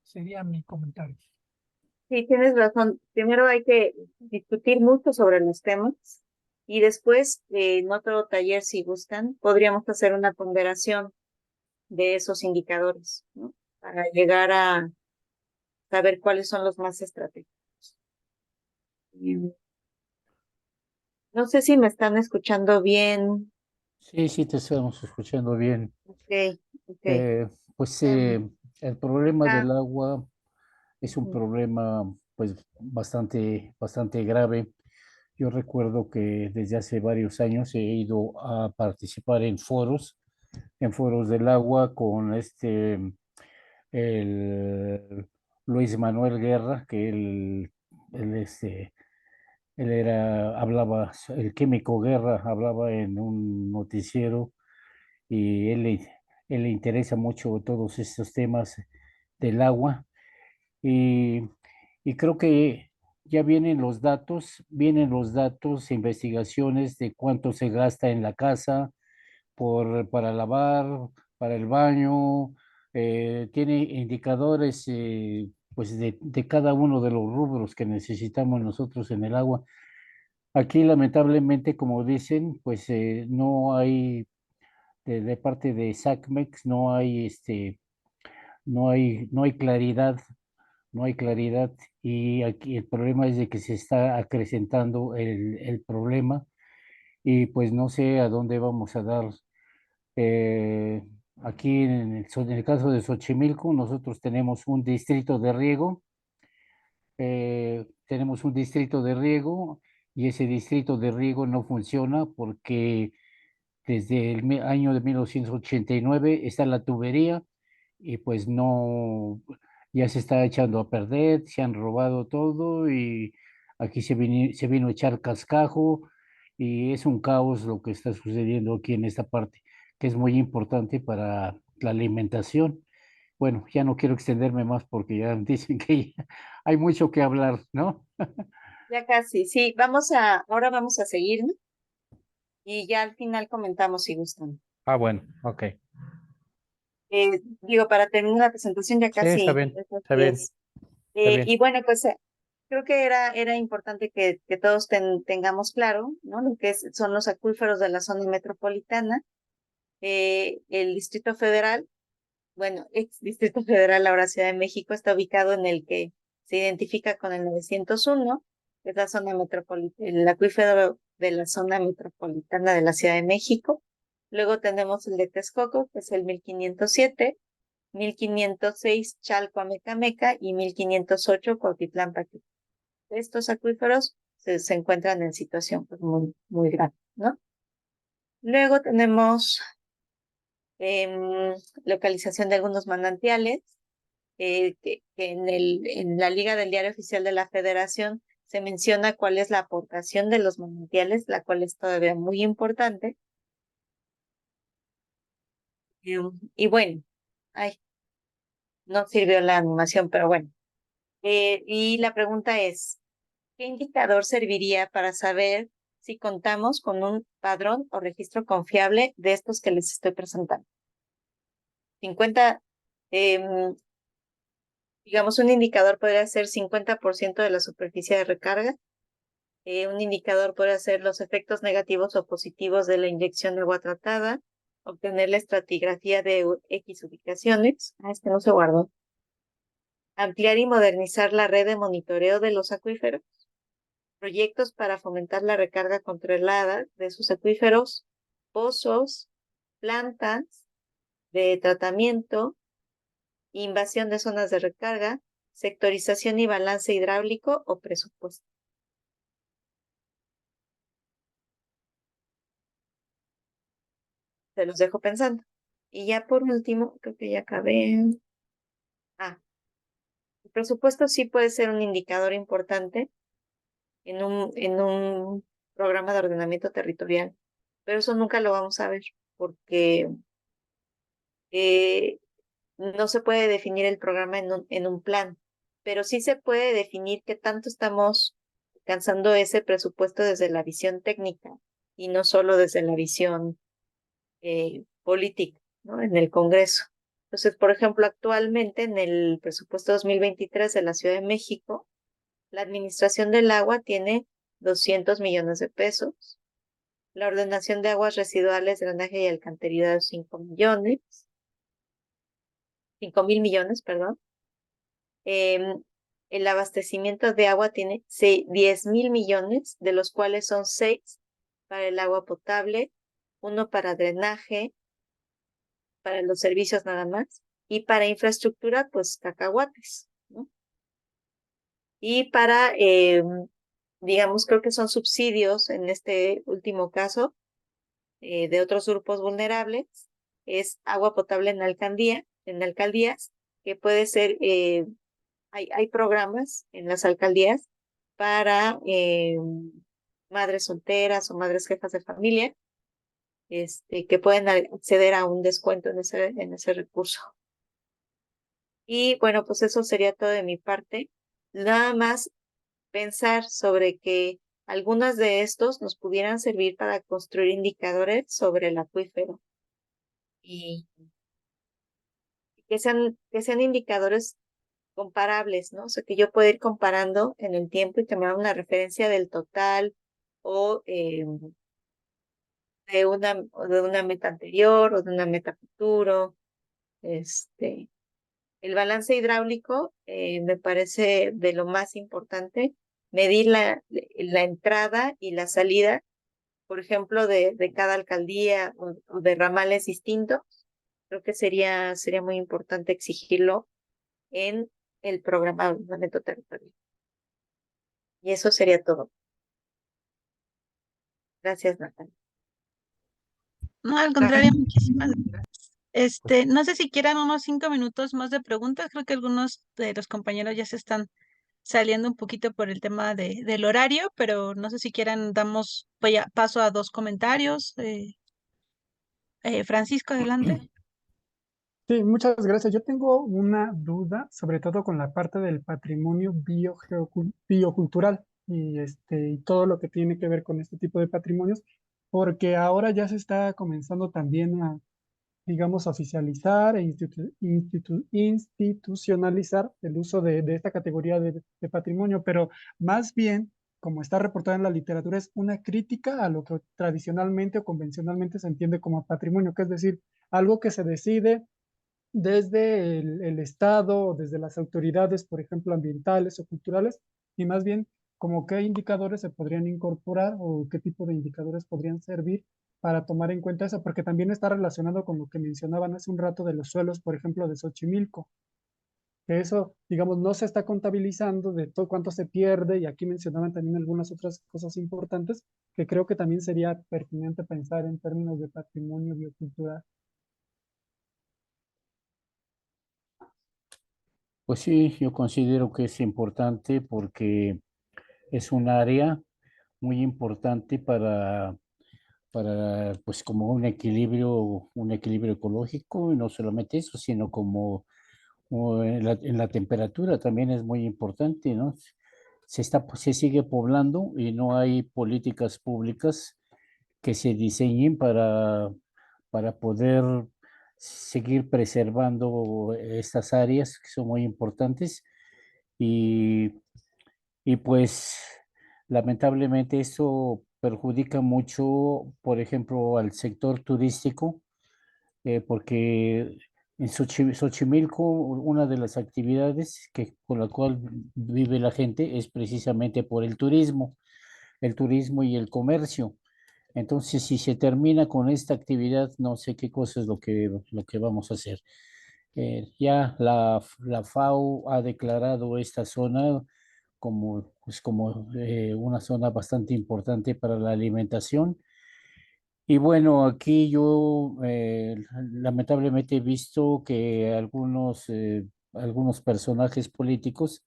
Sería mi comentario. Sí, tienes razón. Primero hay que discutir mucho sobre los temas y después, en otro taller, si gustan, podríamos hacer una ponderación de esos indicadores, ¿no? Para llegar a saber cuáles son los más estratégicos. No sé si me están escuchando bien. Sí, sí, te estamos escuchando bien. Ok, ok. Eh, pues Em, el problema ah, del agua es un ujú. problema pues bastante grave. Yo recuerdo que desde hace varios años he ido a participar en foros del agua con el Luis Manuel Guerra, que el químico Guerra hablaba en un noticiero y él le interesa mucho todos estos temas del agua y, y creo que ya vienen los datos, investigaciones de cuánto se gasta en la casa para lavar, para el baño, tiene indicadores pues de cada uno de los rubros que necesitamos nosotros en el agua. Aquí lamentablemente, como dicen, pues no hay de parte de SACMEX, no hay claridad, no hay claridad y aquí el problema es de que se está acrecentando el problema y pues no sé a dónde vamos a dar. Eh, Aquí en el caso de Xochimilco, nosotros tenemos un distrito de riego y ese distrito de riego no funciona porque desde el año de 1989 está la tubería y pues no, ya se está echando a perder, se han robado todo y aquí se vino a echar cascajo y es un caos lo que está sucediendo aquí en esta parte, que es muy importante para la alimentación. Bueno, ya no quiero extenderme más porque ya dicen que ya hay mucho que hablar, ¿no? Ya casi, sí, ahora vamos a seguir, ¿no? Y ya al final comentamos si gustan. Ah, bueno, ok. Digo, para terminar la presentación ya Sí, está casi, bien, eso está sí bien, es. está bien. Y bueno, pues creo que era importante que todos tengamos claro, ¿no? Lo que son los acuíferos de la zona metropolitana, el Distrito Federal, bueno, ex Distrito Federal, ahora Ciudad de México, está ubicado en el que se identifica con el 901, que es la zona metropolitana, el acuífero de la zona metropolitana de la Ciudad de México. Luego tenemos el de Texcoco, que es el 1507, 1506 Chalco Amecameca y 1508 Cuautitlán Pachuca. Estos acuíferos se encuentran en situación pues, muy grave, ¿no? Luego tenemos localización de algunos manantiales, que en la Liga del Diario Oficial de la Federación se menciona cuál es la aportación de los manantiales, la cual es todavía muy importante. Y bueno, ay, no sirvió la animación, pero bueno. Y la pregunta es, ¿qué indicador serviría para saber si contamos con un padrón o registro confiable de estos que les estoy presentando? 50, digamos, un indicador podría ser 50% de la superficie de recarga. Un indicador podría ser los efectos negativos o positivos de la inyección de agua tratada, obtener la estratigrafía de X ubicaciones. Ah, este no se guardó. Ampliar y modernizar la red de monitoreo de los acuíferos. Proyectos para fomentar la recarga controlada de sus acuíferos, pozos, plantas de tratamiento, invasión de zonas de recarga, sectorización y balance hidráulico o presupuesto. Se los dejo pensando. Y ya por último, creo que ya acabé. Ah, el presupuesto sí puede ser un indicador importante en un programa de ordenamiento territorial, pero eso nunca lo vamos a ver porque eh, no se puede definir el programa en un plan, pero sí se puede definir qué tanto estamos alcanzando ese presupuesto desde la visión técnica y no solo desde la visión política, ¿no? En el Congreso. Entonces, por ejemplo, actualmente en el presupuesto 2023 de la Ciudad de México, la Administración del Agua tiene 200 millones de pesos, la ordenación de aguas residuales, drenaje y alcantarillado 5 millones, 5,000 millones, perdón. El abastecimiento de agua tiene 10,000 millones, de los cuales son 6 para el agua potable, 1 para drenaje, para los servicios nada más, y para infraestructura, pues cacahuates, ¿no? Y para, digamos, creo que son subsidios en este último caso, de otros grupos vulnerables, es agua potable en alcaldías, que puede ser, hay programas en las alcaldías para madres solteras o madres jefas de familia, que pueden acceder a un descuento en ese recurso. Y bueno, pues eso sería todo de mi parte. Nada más pensar sobre que algunas de estos nos pudieran servir para construir indicadores sobre el acuífero y que sean indicadores comparables, ¿no? O sea, que yo pueda ir comparando en el tiempo y que me haga una referencia del total o de una meta anterior o de una meta futuro. Este, el balance hidráulico me parece de lo más importante, medir la entrada y la salida, por ejemplo, de cada alcaldía o de ramales distintos. Creo que sería muy importante exigirlo en el programa de ordenamiento territorial. Y eso sería todo. Gracias, Natalia. No, al contrario, muchísimas gracias. No sé si quieran unos 5 minutos más de preguntas. Creo que algunos de los compañeros ya se están saliendo un poquito por el tema del horario, pero no sé si quieran, paso a 2 comentarios. Francisco, adelante. Sí, muchas gracias. Yo tengo una duda, sobre todo con la parte del patrimonio biocultural y todo lo que tiene que ver con este tipo de patrimonios. porque ahora ya se está comenzando también a, digamos, oficializar e institucionalizar el uso de esta categoría de patrimonio, pero más bien, como está reportada en la literatura, es una crítica a lo que tradicionalmente o convencionalmente se entiende como patrimonio, que es decir, algo que se decide desde el Estado o desde las autoridades, por ejemplo, ambientales o culturales, y más bien como qué indicadores se podrían incorporar o qué tipo de indicadores podrían servir para tomar en cuenta eso, porque también está relacionado con lo que mencionaban hace un rato de los suelos, por ejemplo, de Xochimilco, que eso, digamos, no se está contabilizando de todo cuánto se pierde, y aquí mencionaban también algunas otras cosas importantes que creo que también sería pertinente pensar en términos de patrimonio biocultural. Pues sí, yo considero que es importante porque es un área muy importante para pues como un equilibrio ecológico, y no solamente eso, sino como, en la temperatura también es muy importante, ¿no? Se sigue poblando y no hay políticas públicas que se diseñen para poder seguir preservando estas áreas que son muy importantes. Y, y pues lamentablemente eso perjudica mucho, por ejemplo, al sector turístico, porque en Xochimilco una de las actividades con la cual vive la gente es precisamente por el turismo y el comercio. Entonces, si se termina con esta actividad, no sé qué cosa es lo que vamos a hacer. Ya la FAO ha declarado esta zona como, pues, como una zona bastante importante para la alimentación. Y bueno, aquí yo lamentablemente he visto que algunos personajes políticos,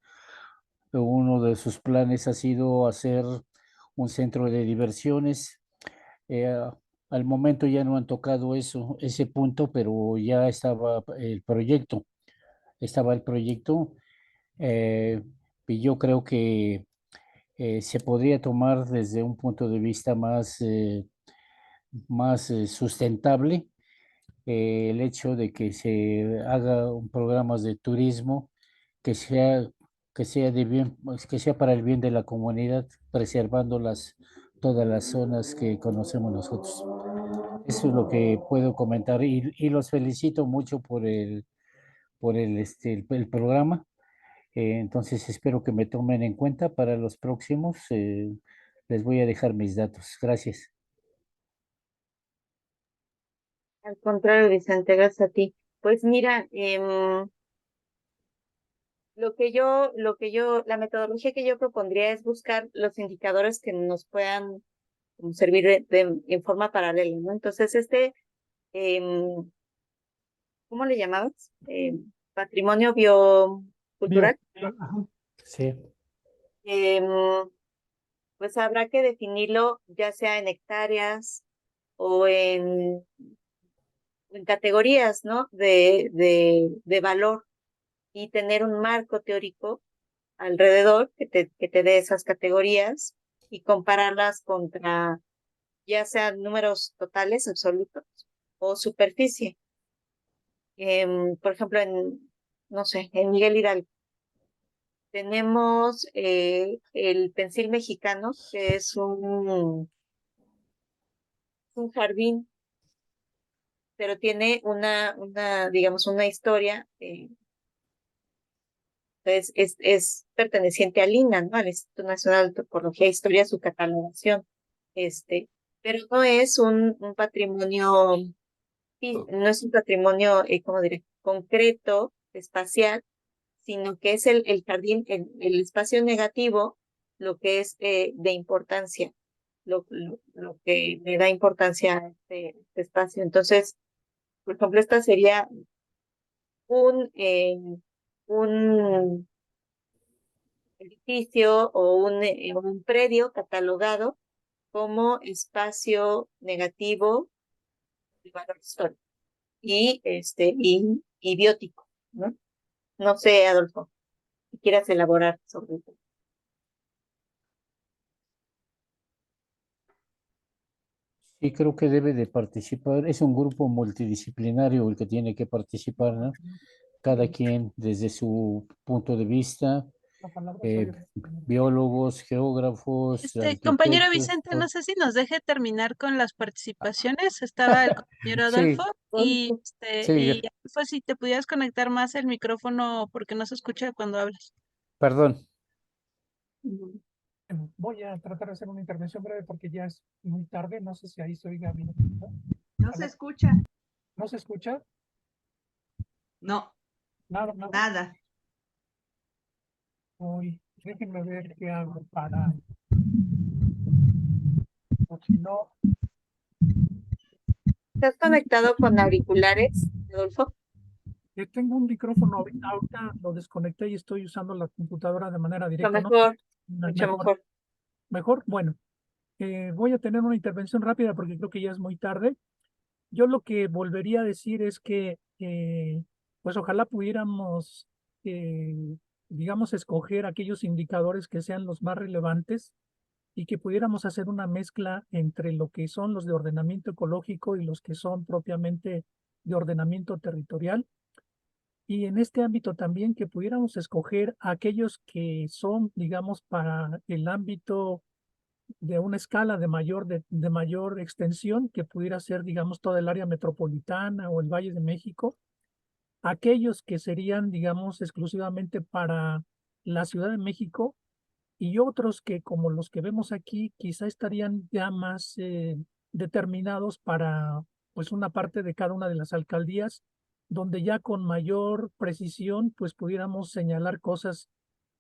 uno de sus planes ha sido hacer un centro de diversiones. eh, Al momento ya no han tocado ese punto, pero ya estaba el proyecto, eh, y yo creo que se podría tomar desde un punto de vista más sustentable, el hecho de que se haga un programas de turismo que sea, que sea para el bien de la comunidad, preservando todas las zonas que conocemos nosotros. Eso es lo que puedo comentar, y los felicito mucho el programa. Entonces espero que me tomen en cuenta para los próximos. Les voy a dejar mis datos. Gracias. Al contrario, Vicente, gracias a ti. Pues mira, la metodología que yo propondría es buscar los indicadores que nos puedan como servir en forma paralela, ¿no? Entonces, em, ¿cómo le llamabas? Patrimonio Bio, biocultural. ajá. Sí. Em, pues habrá que definirlo ya sea en hectáreas o en categorías, ¿no? De valor, y tener un marco teórico alrededor que te dé esas categorías y compararlas contra ya sean números totales, absolutos o superficie. Por ejemplo, no sé, en Miguel Hidalgo tenemos el Pensil Mexicano, que es un jardín, pero tiene digamos, una historia. Es perteneciente al INAH, ¿no? Al Instituto Nacional de Antropología e Historia, su catalogación. Este, pero no es un patrimonio, ¿cómo diré? Concreto, espacial, sino que es el jardín, el espacio negativo, lo que es de importancia, lo que le da importancia a este espacio. Entonces, por ejemplo, esta sería un edificio o un predio catalogado como espacio negativo de valor histórico y biótico, ¿no? No sé, Adolfo, si quieras elaborar sobre eso. Sí, creo que debe de participar. Es un grupo multidisciplinario el que tiene que participar, ¿no? Cada quien desde su punto de vista, La palabra eh, soy el- biólogos, geógrafos, Compañero arquitectos. Vicente, no sé si nos deje terminar con las participaciones. Estaba el compañero Adolfo Sí, y sí, Adolfo, si te pudieras conectar más el micrófono porque no se escucha cuando hablas. perdón. Voy a tratar de hacer una intervención breve porque ya es muy tarde. No sé si ahí se oiga bien. No se escucha. ¿No se escucha? No, Nada, nada. nada. Uy, déjenme ver qué hago para. O si no, ¿Estás conectado con auriculares, Adolfo? tengo un micrófono. Ahorita lo desconecté y estoy usando la computadora de manera Lo directa, ¿no? mejor, mucho Mejor, mejor. mejor. Bueno, voy a tener una intervención rápida porque creo que ya es muy tarde. Yo lo que volvería a decir es que, pues ojalá pudiéramos, digamos, escoger aquellos indicadores que sean los más relevantes y que pudiéramos hacer una mezcla entre lo que son los de ordenamiento ecológico y los que son propiamente de ordenamiento territorial. Y en este ámbito también que pudiéramos escoger aquellos que son, digamos, para el ámbito de una escala de mayor extensión, que pudiera ser, digamos, toda el área metropolitana o el Valle de México, aquellos que serían, digamos, exclusivamente para la Ciudad de México y otros que, como los que vemos aquí, quizá estarían ya más determinados para, pues, una parte de cada una de las alcaldías, donde ya con mayor precisión, pues, pudiéramos señalar cosas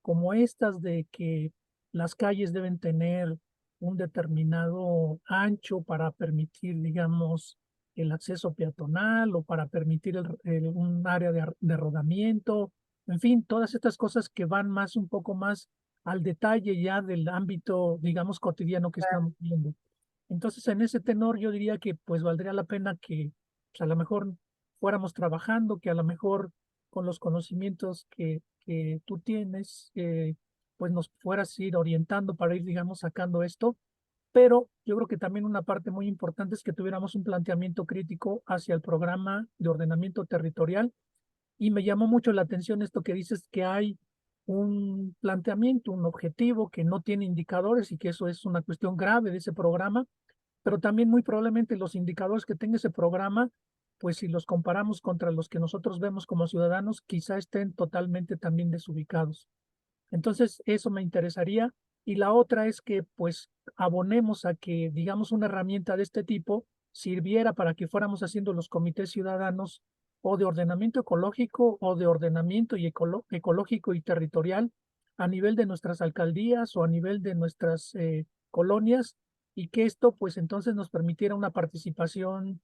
como estas de que las calles deben tener un determinado ancho para permitir, digamos, el acceso peatonal o para permitir un área de rodamiento, en fin, todas estas cosas que van más, un poco más al detalle ya del ámbito, digamos, cotidiano que estamos viendo. Entonces, en ese tenor, yo diría que pues valdría la pena que pues, a lo mejor fuéramos trabajando, que a lo mejor con los conocimientos que tú tienes, pues nos fueras a ir orientando para ir, digamos, sacando esto. Pero yo creo que también una parte muy importante es que tuviéramos un planteamiento crítico hacia el programa de ordenamiento territorial y me llamó mucho la atención esto que dices que hay un planteamiento, un objetivo que no tiene indicadores y que eso es una cuestión grave de ese programa, pero también muy probablemente los indicadores que tenga ese programa, pues si los comparamos contra los que nosotros vemos como ciudadanos, quizá estén totalmente también desubicados. Entonces, eso me interesaría. Y la otra es que, pues, abonemos a que, digamos, una herramienta de este tipo sirviera para que fuéramos haciendo los comités ciudadanos o de ordenamiento ecológico o de ordenamiento y ecológico y territorial a nivel de nuestras alcaldías o a nivel de nuestras colonias y que esto, pues, entonces nos permitiera una participación,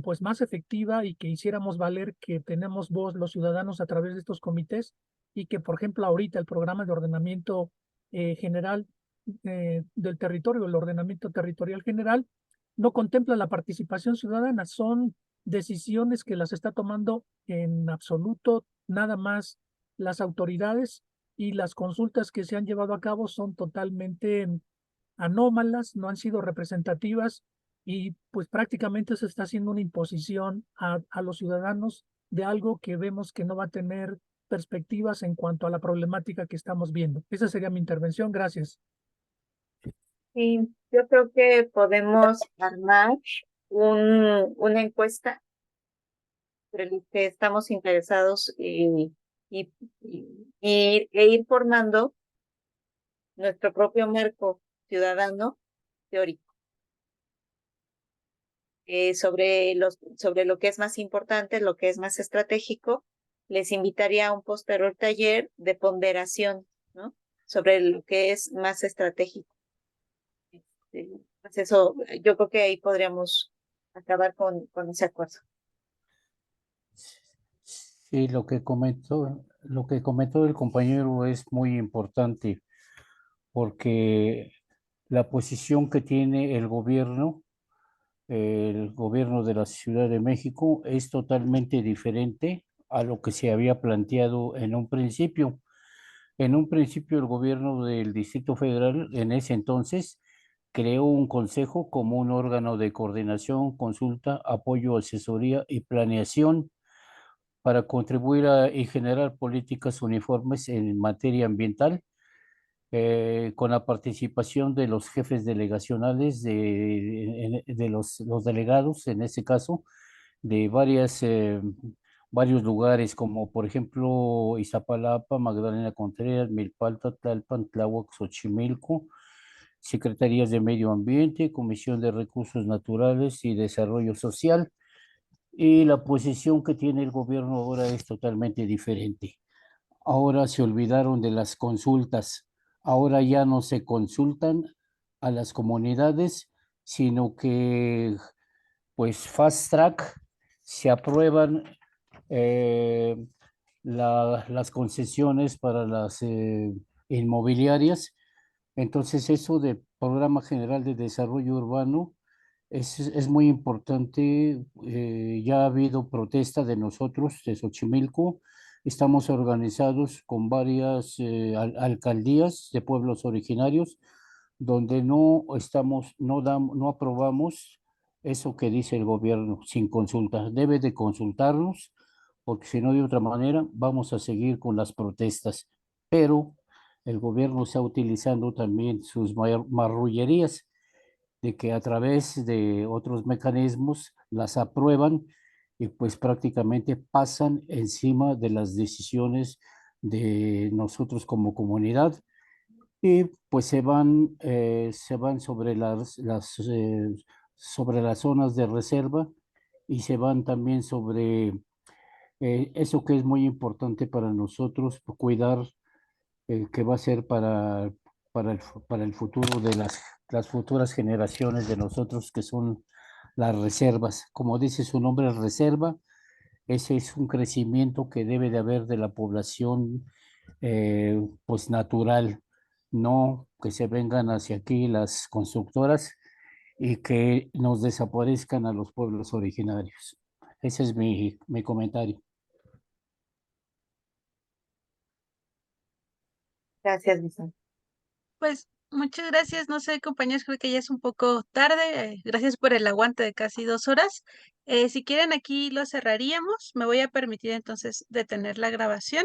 pues, más efectiva y que hiciéramos valer que tenemos voz los ciudadanos a través de estos comités y que, por ejemplo, ahorita el programa de ordenamiento general del territorio, el ordenamiento territorial general, no contempla la participación ciudadana, son decisiones que las está tomando en absoluto nada más las autoridades y las consultas que se han llevado a cabo son totalmente anómalas, no han sido representativas y pues prácticamente se está haciendo una imposición a los ciudadanos de algo que vemos que no va a tener perspectivas en cuanto a la problemática que estamos viendo. Esa sería mi intervención. Gracias. Sí, yo creo que podemos armar una encuesta sobre lo que estamos interesados y, e ir formando nuestro propio marco ciudadano teórico sobre lo que es más importante, lo que es más estratégico. Les invitaría a un posterior taller de ponderación, ¿no? Sobre lo que es más estratégico. Pues eso, yo creo que ahí podríamos acabar con ese acuerdo. Sí, lo que comentó el compañero es muy importante porque la posición que tiene el gobierno de la Ciudad de México, es totalmente diferente a lo que se había planteado en un principio. En un principio, el gobierno del Distrito Federal, en ese entonces, creó un consejo como un órgano de coordinación, consulta, apoyo, asesoría y planeación para contribuir y generar políticas uniformes en materia ambiental, con la participación de los jefes delegacionales, de los delegados, en este caso, de varios lugares, como por ejemplo Iztapalapa, Magdalena Contreras, Milpalta, Tlalpan, Tláhuac, Xochimilco, Secretarías de Medio Ambiente, Comisión de Recursos Naturales y Desarrollo Social. Y la posición que tiene el gobierno ahora es totalmente diferente. Ahora se olvidaron de las consultas. Ahora ya no se consultan a las comunidades, sino que pues fast track se aprueban eh, las concesiones para las inmobiliarias. Entonces eso del Programa General de Desarrollo Urbano es muy importante. Ya ha habido protesta de nosotros, de Xochimilco. Estamos organizados con varias alcaldías de pueblos originarios, donde no aprobamos eso que dice el gobierno sin consulta. Debe de consultarnos, porque si no, de otra manera, vamos a seguir con las protestas. Pero el gobierno está utilizando también sus marrullerías, de que a través de otros mecanismos las aprueban y pues prácticamente pasan encima de las decisiones de nosotros como comunidad, y pues se van sobre las zonas de reserva, y se van también sobre eso que es muy importante para nosotros, cuidar, que va a ser para el futuro de las futuras generaciones de nosotros, que son las reservas. Como dice su nombre, reserva, ese es un crecimiento que debe de haber de la población, pues natural, no que se vengan hacia aquí las constructoras y que nos desaparezcan a los pueblos originarios. Ese es mi comentario. Gracias, Vicente. Pues muchas gracias. No sé, compañeros, creo que ya es un poco tarde. Gracias por el aguante de casi 2 horas. Si quieren, aquí lo cerraríamos. Me voy a permitir entonces detener la grabación.